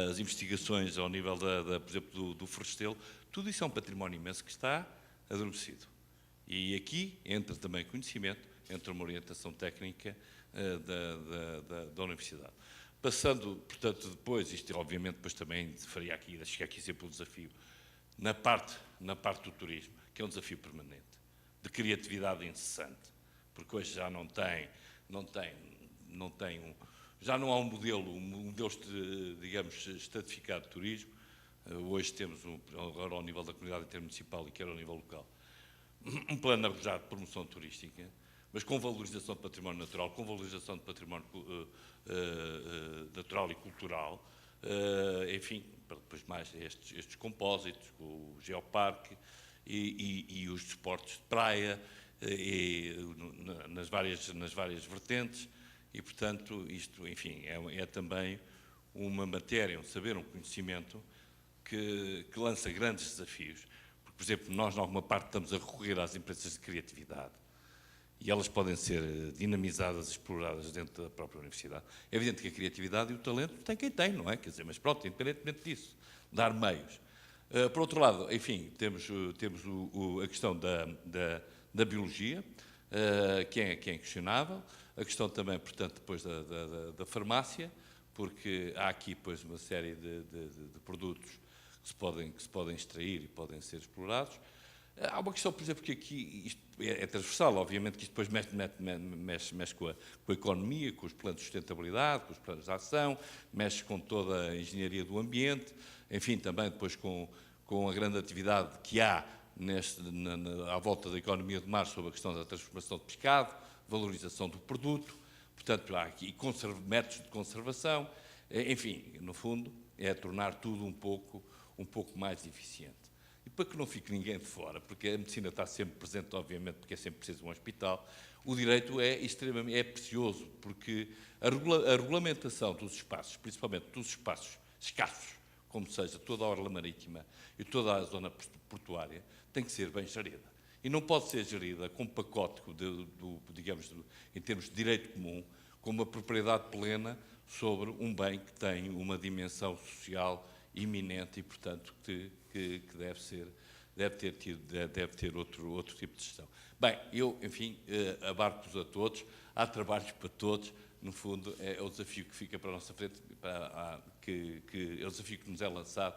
as investigações ao nível, por exemplo, do Forestelo. Tudo isso é um património imenso que está adormecido. E aqui entra também conhecimento, entra uma orientação técnica da Universidade. Passando, portanto, depois, isto obviamente depois também faria aqui, chegar aqui sempre um desafio, na parte do turismo, que é um desafio permanente, de criatividade incessante, porque hoje já já não há um modelo, digamos, estratificado de turismo. Hoje temos, agora ao nível da comunidade intermunicipal e quer ao nível local, um plano arrojado de promoção turística, mas com valorização de património natural, com valorização de património natural e cultural, enfim, para depois mais estes compósitos, o geoparque e os desportos de praia, nas várias vertentes, e, portanto, isto, enfim, é também uma matéria, um saber, um conhecimento que lança grandes desafios. Porque, por exemplo, nós, em alguma parte, estamos a recorrer às empresas de criatividade, e elas podem ser dinamizadas, exploradas dentro da própria universidade. É evidente que a criatividade e o talento tem quem tem, não é? Quer dizer, mas pronto, independentemente disso, dar meios. Por outro lado, enfim, temos a questão da biologia, que é questionável, a questão também, portanto, depois da farmácia, porque há aqui, depois, uma série de produtos que se podem extrair e podem ser explorados. Há uma questão, por exemplo, que aqui isto é transversal, obviamente que isto depois mexe com a economia, com os planos de sustentabilidade, com os planos de ação, mexe com toda a engenharia do ambiente, enfim, também depois com a grande atividade que há à volta da economia do mar sobre a questão da transformação de pescado, valorização do produto, portanto há aqui métodos de conservação, enfim, no fundo é tornar tudo um pouco mais eficiente. E para que não fique ninguém de fora, porque a medicina está sempre presente, obviamente, porque é sempre preciso um hospital, o direito é precioso, porque a regulamentação dos espaços, principalmente dos espaços escassos, como seja toda a orla marítima e toda a zona portuária, tem que ser bem gerida. E não pode ser gerida com um pacote, digamos, em termos de direito comum, com uma propriedade plena sobre um bem que tem uma dimensão social iminente e, portanto, que deve ter outro tipo de gestão. Bem, eu, enfim, abarco-vos a todos, há trabalhos para todos, no fundo, é o desafio que fica para a nossa frente, é o desafio que nos é lançado.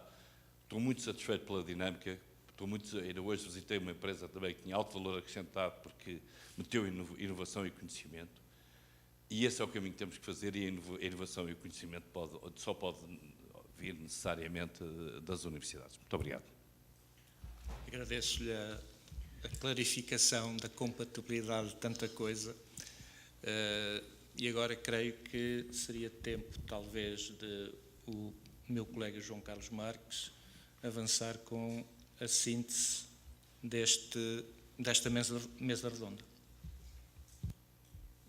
Estou muito satisfeito pela dinâmica, ainda hoje visitei uma empresa também que tinha alto valor acrescentado, porque meteu inovação e conhecimento, e esse é o caminho que temos que fazer, e a inovação e o conhecimento só pode vir necessariamente das universidades. Muito obrigado. Agradeço-lhe a clarificação da compatibilidade de tanta coisa, e agora creio que seria tempo, talvez, de o meu colega João Carlos Marques avançar com a síntese desta mesa redonda.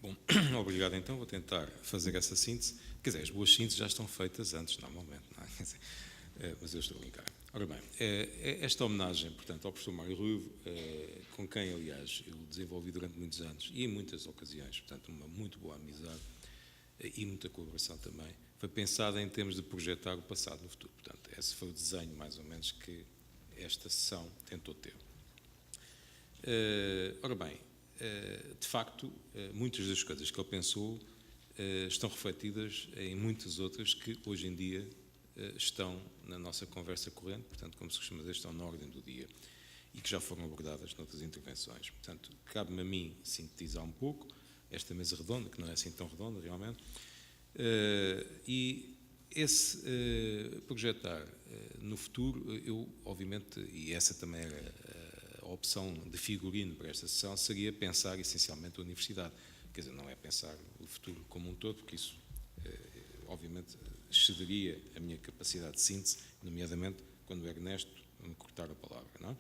Bom, obrigado então, vou tentar fazer essa síntese. Quer dizer, as boas sínteses já estão feitas antes, normalmente, não é? Quer dizer, mas eu estou a brincar. Ora bem, esta homenagem, portanto, ao professor Mário Ruivo, com quem, aliás, eu desenvolvi durante muitos anos e em muitas ocasiões, portanto, uma muito boa amizade e muita colaboração também, foi pensada em termos de projetar o passado no futuro. Portanto, esse foi o desenho, mais ou menos, que esta sessão tentou ter. Ora bem, de facto, muitas das coisas que ele pensou estão refletidas em muitas outras que, hoje em dia, estão na nossa conversa corrente, portanto, como se costuma dizer, estão na ordem do dia e que já foram abordadas noutras intervenções. Portanto, cabe-me a mim sintetizar um pouco esta mesa redonda, que não é assim tão redonda, realmente, e esse projetar no futuro, eu, obviamente, e essa também era a opção de figurino para esta sessão, seria pensar essencialmente a universidade. Quer dizer, não é pensar o futuro como um todo, porque isso, obviamente, excederia a minha capacidade de síntese, nomeadamente quando o Ernesto me cortar a palavra, não é?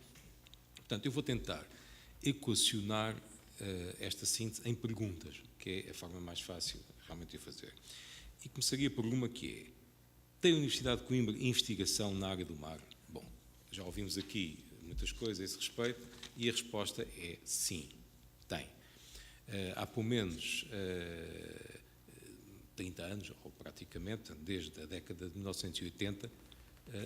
Portanto, eu vou tentar equacionar esta síntese em perguntas, que é a forma mais fácil realmente de fazer. E começaria por uma que é: tem a Universidade de Coimbra investigação na área do mar? Bom, já ouvimos aqui muitas coisas a esse respeito e a resposta é sim, tem. Há pelo menos 30 anos, ou praticamente, desde a década de 1980,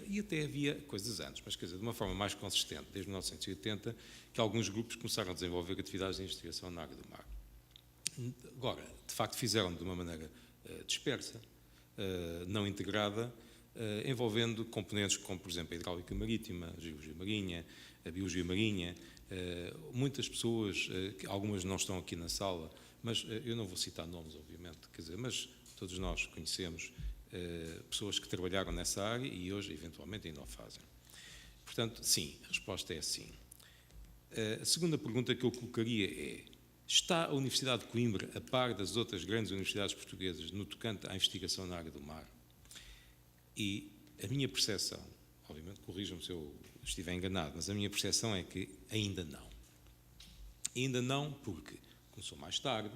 e até havia coisas antes, mas quer dizer, de uma forma mais consistente, desde 1980, que alguns grupos começaram a desenvolver atividades de investigação na área do mar. Agora, de facto, fizeram de uma maneira dispersa, não integrada, envolvendo componentes como, por exemplo, a hidráulica marítima, a geologia marinha, a biologia marinha. Muitas pessoas, algumas não estão aqui na sala, mas eu não vou citar nomes, obviamente, quer dizer, mas todos nós conhecemos pessoas que trabalharam nessa área e hoje, eventualmente, ainda o fazem. Portanto, sim, a resposta é sim. A segunda pergunta que eu colocaria é: está a Universidade de Coimbra a par das outras grandes universidades portuguesas no tocante à investigação na área do mar? E a minha percepção, obviamente, corrijam-me se eu estiver enganado, mas a minha percepção é que ainda não. Ainda não porque começou mais tarde,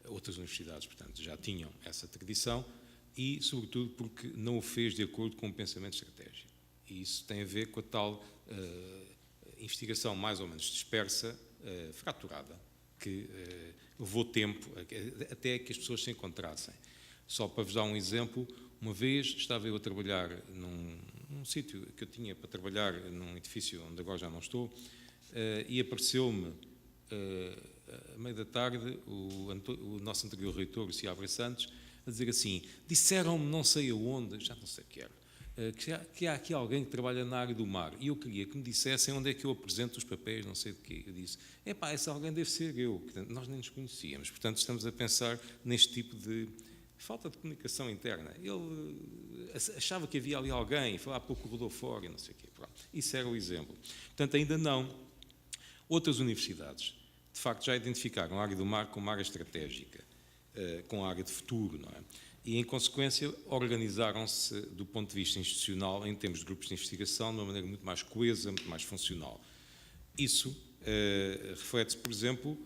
outras universidades, portanto, já tinham essa tradição e, sobretudo, porque não o fez de acordo com o pensamento estratégico. E isso tem a ver com a tal investigação mais ou menos dispersa, fraturada, que levou tempo até que as pessoas se encontrassem. Só para vos dar um exemplo, uma vez estava eu a trabalhar num sítio que eu tinha para trabalhar, num edifício onde agora já não estou, e apareceu-me, à meia da tarde, o nosso anterior reitor, o Ciabra Santos, a dizer assim: disseram-me não sei aonde, já não sei o que era, que há aqui alguém que trabalha na área do mar, e eu queria que me dissessem onde é que eu apresento os papéis, não sei de quê. Eu disse: epá, esse alguém deve ser eu. Portanto, nós nem nos conhecíamos, portanto estamos a pensar neste tipo de falta de comunicação interna. Ele achava que havia ali alguém, e foi lá para o corredor fora, e não sei o quê. Pronto. Isso era o exemplo. Portanto, ainda não. Outras universidades, de facto, já identificaram a área do mar como área estratégica, com a área de futuro, não é? E, em consequência, organizaram-se do ponto de vista institucional em termos de grupos de investigação de uma maneira muito mais coesa, muito mais funcional. Isso reflete-se, por exemplo,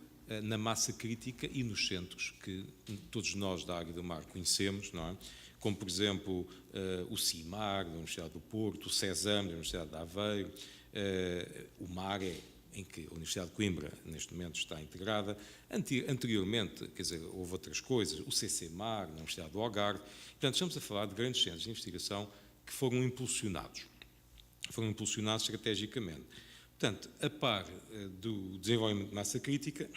na massa crítica e nos centros que todos nós da área do mar conhecemos, não é? Como, por exemplo, o CIMAR, da Universidade do Porto, o CESAM, da Universidade de Aveiro, o MARE, em que a Universidade de Coimbra, neste momento, está integrada. Anteriormente, quer dizer, houve outras coisas, o CCMAR, na Universidade do Algarve. Portanto, estamos a falar de grandes centros de investigação que foram impulsionados estrategicamente. Portanto, a par do desenvolvimento de massa crítica,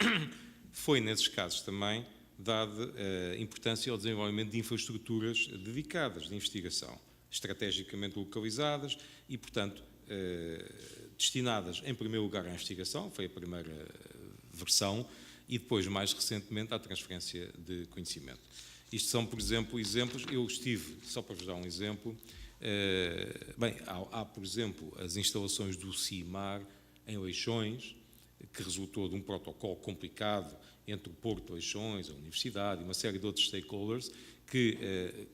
foi, nesses casos também, dada importância ao desenvolvimento de infraestruturas dedicadas de investigação, estrategicamente localizadas e, portanto, destinadas, em primeiro lugar, à investigação, foi a primeira versão, e depois, mais recentemente, à transferência de conhecimento. Isto são, por exemplo, exemplos. Eu estive, só para vos dar um exemplo, há, por exemplo, as instalações do CIMAR em Leixões, que resultou de um protocolo complicado entre o Porto de Leixões, a Universidade e uma série de outros stakeholders, que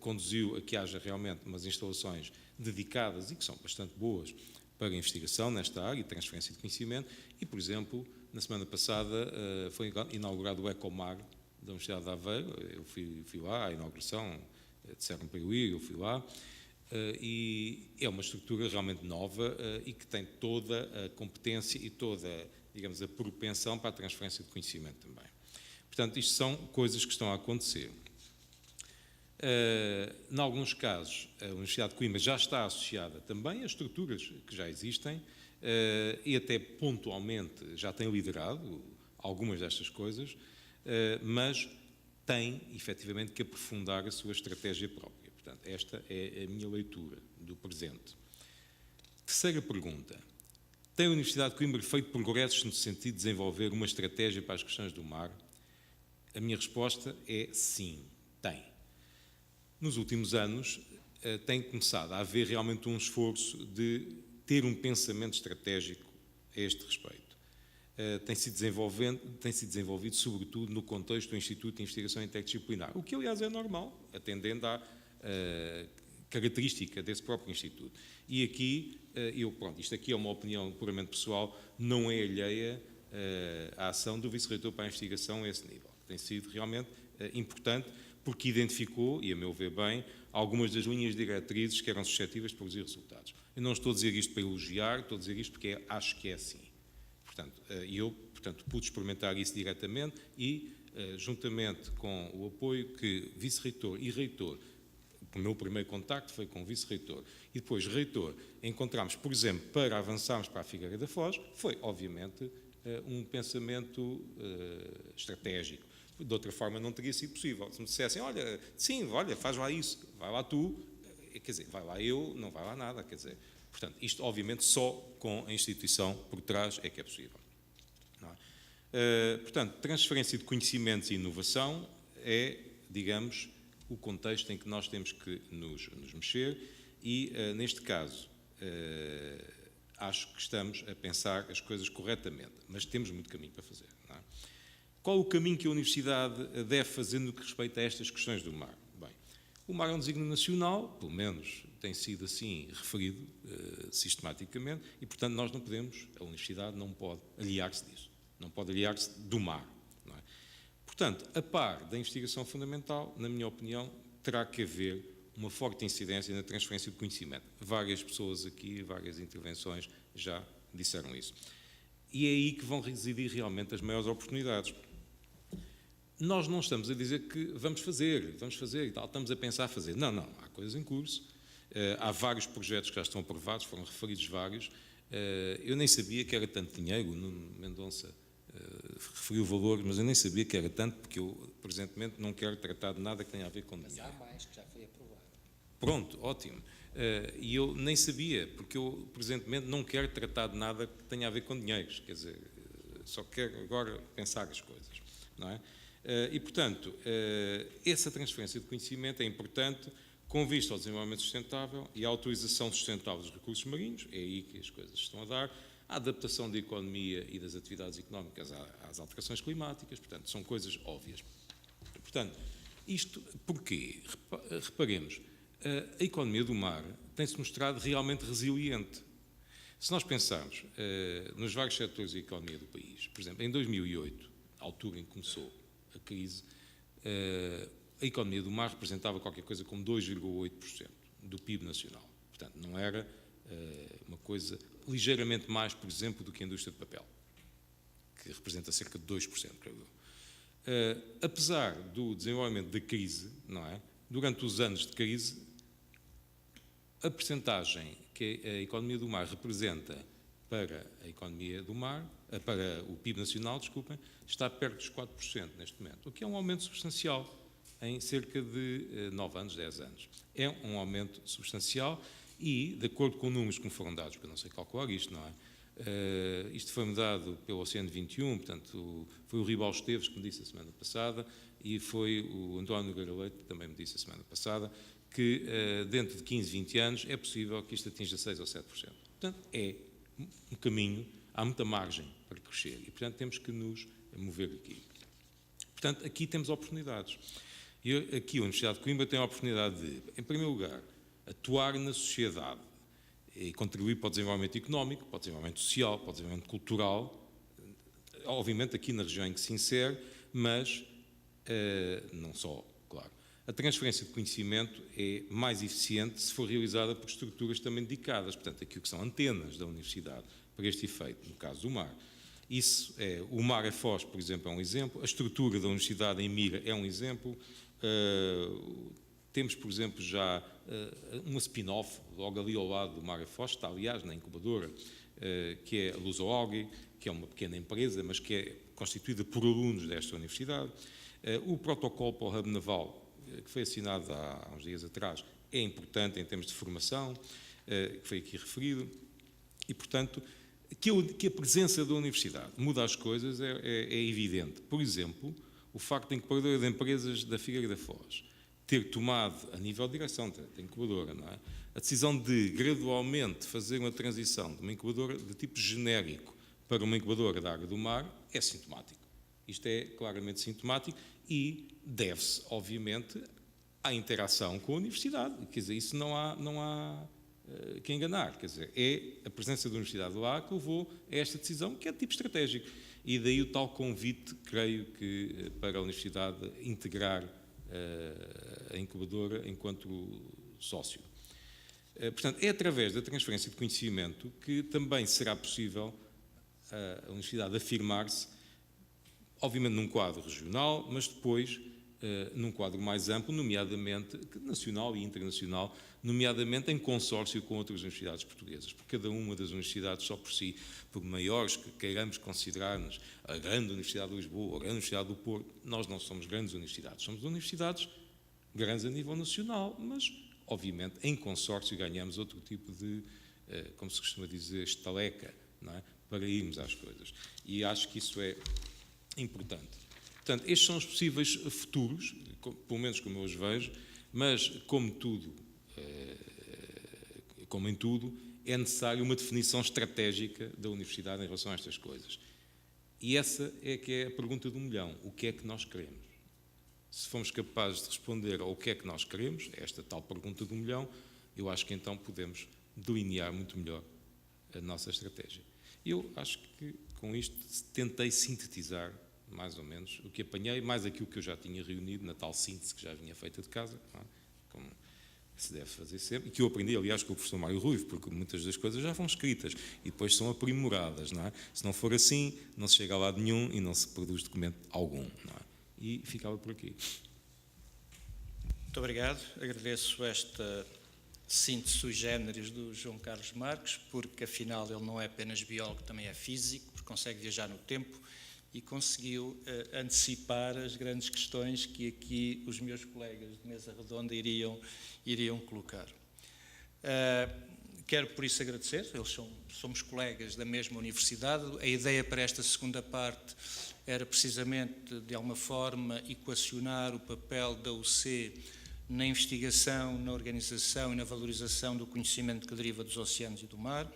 conduziu a que haja realmente umas instalações dedicadas e que são bastante boas para a investigação nesta área e transferência de conhecimento. E, por exemplo, na semana passada foi inaugurado o Ecomar da Universidade de Aveiro. Eu fui lá à inauguração, disseram para eu ir, eu fui lá. e é uma estrutura realmente nova e que tem toda a competência e toda, digamos, a propensão para a transferência de conhecimento também. Portanto, isto são coisas que estão a acontecer. Em alguns casos, a Universidade de Coimbra já está associada também a estruturas que já existem e até pontualmente já tem liderado algumas destas coisas, mas tem, efetivamente, que aprofundar a sua estratégia própria. Portanto, esta é a minha leitura do presente. Terceira pergunta. Tem a Universidade de Coimbra feito progressos no sentido de desenvolver uma estratégia para as questões do mar? A minha resposta é sim, tem. Nos últimos anos, tem começado a haver realmente um esforço de ter um pensamento estratégico a este respeito. Tem sido desenvolvido sobretudo no contexto do Instituto de Investigação Interdisciplinar, o que, aliás, é normal, atendendo à característica desse próprio Instituto. E aqui, isto aqui é uma opinião puramente pessoal, não é alheia à ação do Vice-Reitor para a Investigação a esse nível. Tem sido realmente importante, porque identificou, e a meu ver bem, algumas das linhas diretrizes que eram suscetíveis de produzir resultados. Eu não estou a dizer isto para elogiar, estou a dizer isto porque acho que é assim. Portanto, pude experimentar isso diretamente e, juntamente com o apoio que vice-reitor e reitor, o meu primeiro contacto foi com o vice-reitor e depois reitor, encontramos, por exemplo, para avançarmos para a Figueira da Foz, foi, obviamente, um pensamento estratégico. De outra forma, não teria sido possível. Se me dissessem, olha, sim, olha, faz lá isso, vai lá tu, quer dizer, vai lá eu, não vai lá nada, quer dizer. Portanto, isto, obviamente, só com a instituição por trás é que é possível. Não é? Portanto, transferência de conhecimentos e inovação é, digamos, o contexto em que nós temos que nos mexer e, neste caso, acho que estamos a pensar as coisas corretamente, mas temos muito caminho para fazer. Não é? Qual o caminho que a Universidade deve fazer no que respeita a estas questões do mar? Bem, o mar é um desígnio nacional, pelo menos tem sido assim referido sistematicamente, e, portanto, nós não podemos, a Universidade não pode aliar-se disso, não pode aliar-se do mar. Não é? Portanto, a par da investigação fundamental, na minha opinião, terá que haver uma forte incidência na transferência de conhecimento. Várias pessoas aqui, várias intervenções já disseram isso. E é aí que vão residir realmente as maiores oportunidades. Nós não estamos a dizer que vamos fazer e tal, estamos a pensar fazer. Não, há coisas em curso. Há vários projetos que já estão aprovados, foram referidos vários. Eu nem sabia que era tanto dinheiro, o Nuno Mendonça referiu o valor, mas eu nem sabia que era tanto, porque eu, presentemente, não quero tratar de nada que tenha a ver com dinheiro. Mas há mais que já foi aprovado. Pronto, ótimo. E eu nem sabia, porque eu, presentemente, não quero tratar de nada que tenha a ver com dinheiros, quer dizer, só quero agora pensar as coisas, não é? E, portanto, essa transferência de conhecimento é importante com vista ao desenvolvimento sustentável e à autorização sustentável dos recursos marinhos, é aí que as coisas estão a dar, a adaptação da economia e das atividades económicas às alterações climáticas, portanto, são coisas óbvias. Portanto, isto porquê? Reparemos, a economia do mar tem-se mostrado realmente resiliente. Se nós pensarmos nos vários setores da economia do país, por exemplo, em 2008, a altura em que começou a crise, a economia do mar representava qualquer coisa como 2,8% do PIB nacional. Portanto, não era uma coisa ligeiramente mais, por exemplo, do que a indústria de papel, que representa cerca de 2%, creio eu. Apesar do desenvolvimento da crise, não é? Durante os anos de crise, a percentagem que a economia do mar representa para a economia do mar, para o PIB nacional, desculpem, está perto dos 4% neste momento, o que é um aumento substancial em cerca de 9 anos, 10 anos. É um aumento substancial e, de acordo com números que me foram dados, porque eu não sei calcular isto, não é? Isto foi-me dado pelo Oceano 21, portanto, foi o Ribal Esteves que me disse a semana passada e foi o António Nogueira Leite que também me disse a semana passada que dentro de 15, 20 anos é possível que isto atinja 6 ou 7%. Portanto, é um caminho, há muita margem para crescer e, portanto, temos que nos mover aqui. Portanto, aqui temos oportunidades. E aqui a Universidade de Coimbra tem a oportunidade de, em primeiro lugar, atuar na sociedade e contribuir para o desenvolvimento económico, para o desenvolvimento social, para o desenvolvimento cultural, obviamente aqui na região em que se insere, mas não só, claro. A transferência de conhecimento é mais eficiente se for realizada por estruturas também dedicadas, portanto, aquilo que são antenas da universidade, para este efeito, no caso do mar. Isso é, o Mar é Foz, por exemplo, é um exemplo, a estrutura da universidade em Mira é um exemplo, temos, por exemplo, já uma spin-off, logo ali ao lado do Mar é Foz, está, aliás, na incubadora, que é a Luso-Algae, que é uma pequena empresa, mas que é constituída por alunos desta universidade. O protocolo para o Hub Naval, que foi assinado há uns dias atrás, é importante em termos de formação, que foi aqui referido, e, portanto, que a presença da universidade muda as coisas é evidente. Por exemplo, o facto da incubadora de empresas da Figueira da Foz ter tomado, a nível de direção da incubadora, não é? A decisão de gradualmente fazer uma transição de uma incubadora de tipo genérico para uma incubadora da área do mar é sintomático. Isto é claramente sintomático e deve-se, obviamente, à interação com a universidade. Quer dizer, isso não há que enganar. Quer dizer, é a presença da universidade lá que levou a esta decisão, que é de tipo estratégico. E daí o tal convite, creio que, para a universidade integrar a incubadora enquanto sócio. Portanto, é através da transferência de conhecimento que também será possível a universidade afirmar-se, obviamente num quadro regional, mas depois num quadro mais amplo, nomeadamente nacional e internacional, nomeadamente em consórcio com outras universidades portuguesas, porque cada uma das universidades só por si, por maiores que queiramos considerar-nos, a grande Universidade de Lisboa, a grande Universidade do Porto, nós não somos grandes universidades, somos universidades grandes a nível nacional, mas, obviamente, em consórcio ganhamos outro tipo de, como se costuma dizer, estaleca, não é? Para irmos às coisas. E acho que isso é importante. Portanto, estes são os possíveis futuros, pelo menos como eu os vejo, mas, como em tudo, é necessário uma definição estratégica da universidade em relação a estas coisas. E essa é que é a pergunta do milhão. O que é que nós queremos? Se formos capazes de responder ao que é que nós queremos, esta tal pergunta do milhão, eu acho que então podemos delinear muito melhor a nossa estratégia. Eu acho que com isto tentei sintetizar mais ou menos o que apanhei, mais aquilo que eu já tinha reunido na tal síntese que já vinha feita de casa, não é? Como se deve fazer sempre, e que eu aprendi, aliás, com o professor Mário Ruivo, porque muitas das coisas já vão escritas e depois são aprimoradas, não é? Se não for assim, não se chega a lado nenhum e não se produz documento algum, não é? E ficava por aqui. Muito obrigado. Agradeço esta síntese sui generis do João Carlos Marques, porque afinal ele não é apenas biólogo, também é físico, porque consegue viajar no tempo e conseguiu antecipar as grandes questões que aqui os meus colegas de mesa redonda iriam colocar. Quero por isso agradecer, somos colegas da mesma universidade. A ideia para esta segunda parte era precisamente, de alguma forma, equacionar o papel da UC na investigação, na organização e na valorização do conhecimento que deriva dos oceanos e do mar.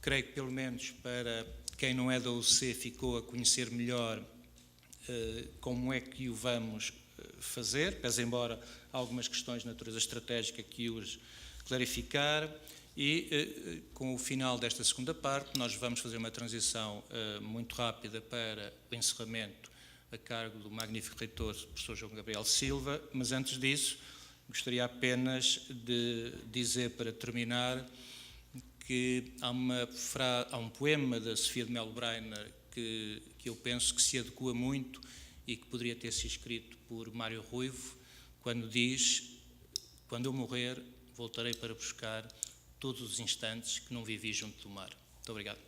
Creio que, pelo menos para quem não é da UC, ficou a conhecer melhor como é que o vamos fazer, pese embora algumas questões de natureza estratégica que os clarificar. E com o final desta segunda parte, nós vamos fazer uma transição muito rápida para o encerramento a cargo do magnífico reitor, professor João Gabriel Silva, mas antes disso, gostaria apenas de dizer, para terminar, que há um poema da Sofia de Melo Breiner que eu penso que se adequa muito e que poderia ter sido escrito por Mário Ruivo, quando diz: quando eu morrer, voltarei para buscar todos os instantes que não vivi junto do mar. Muito obrigado.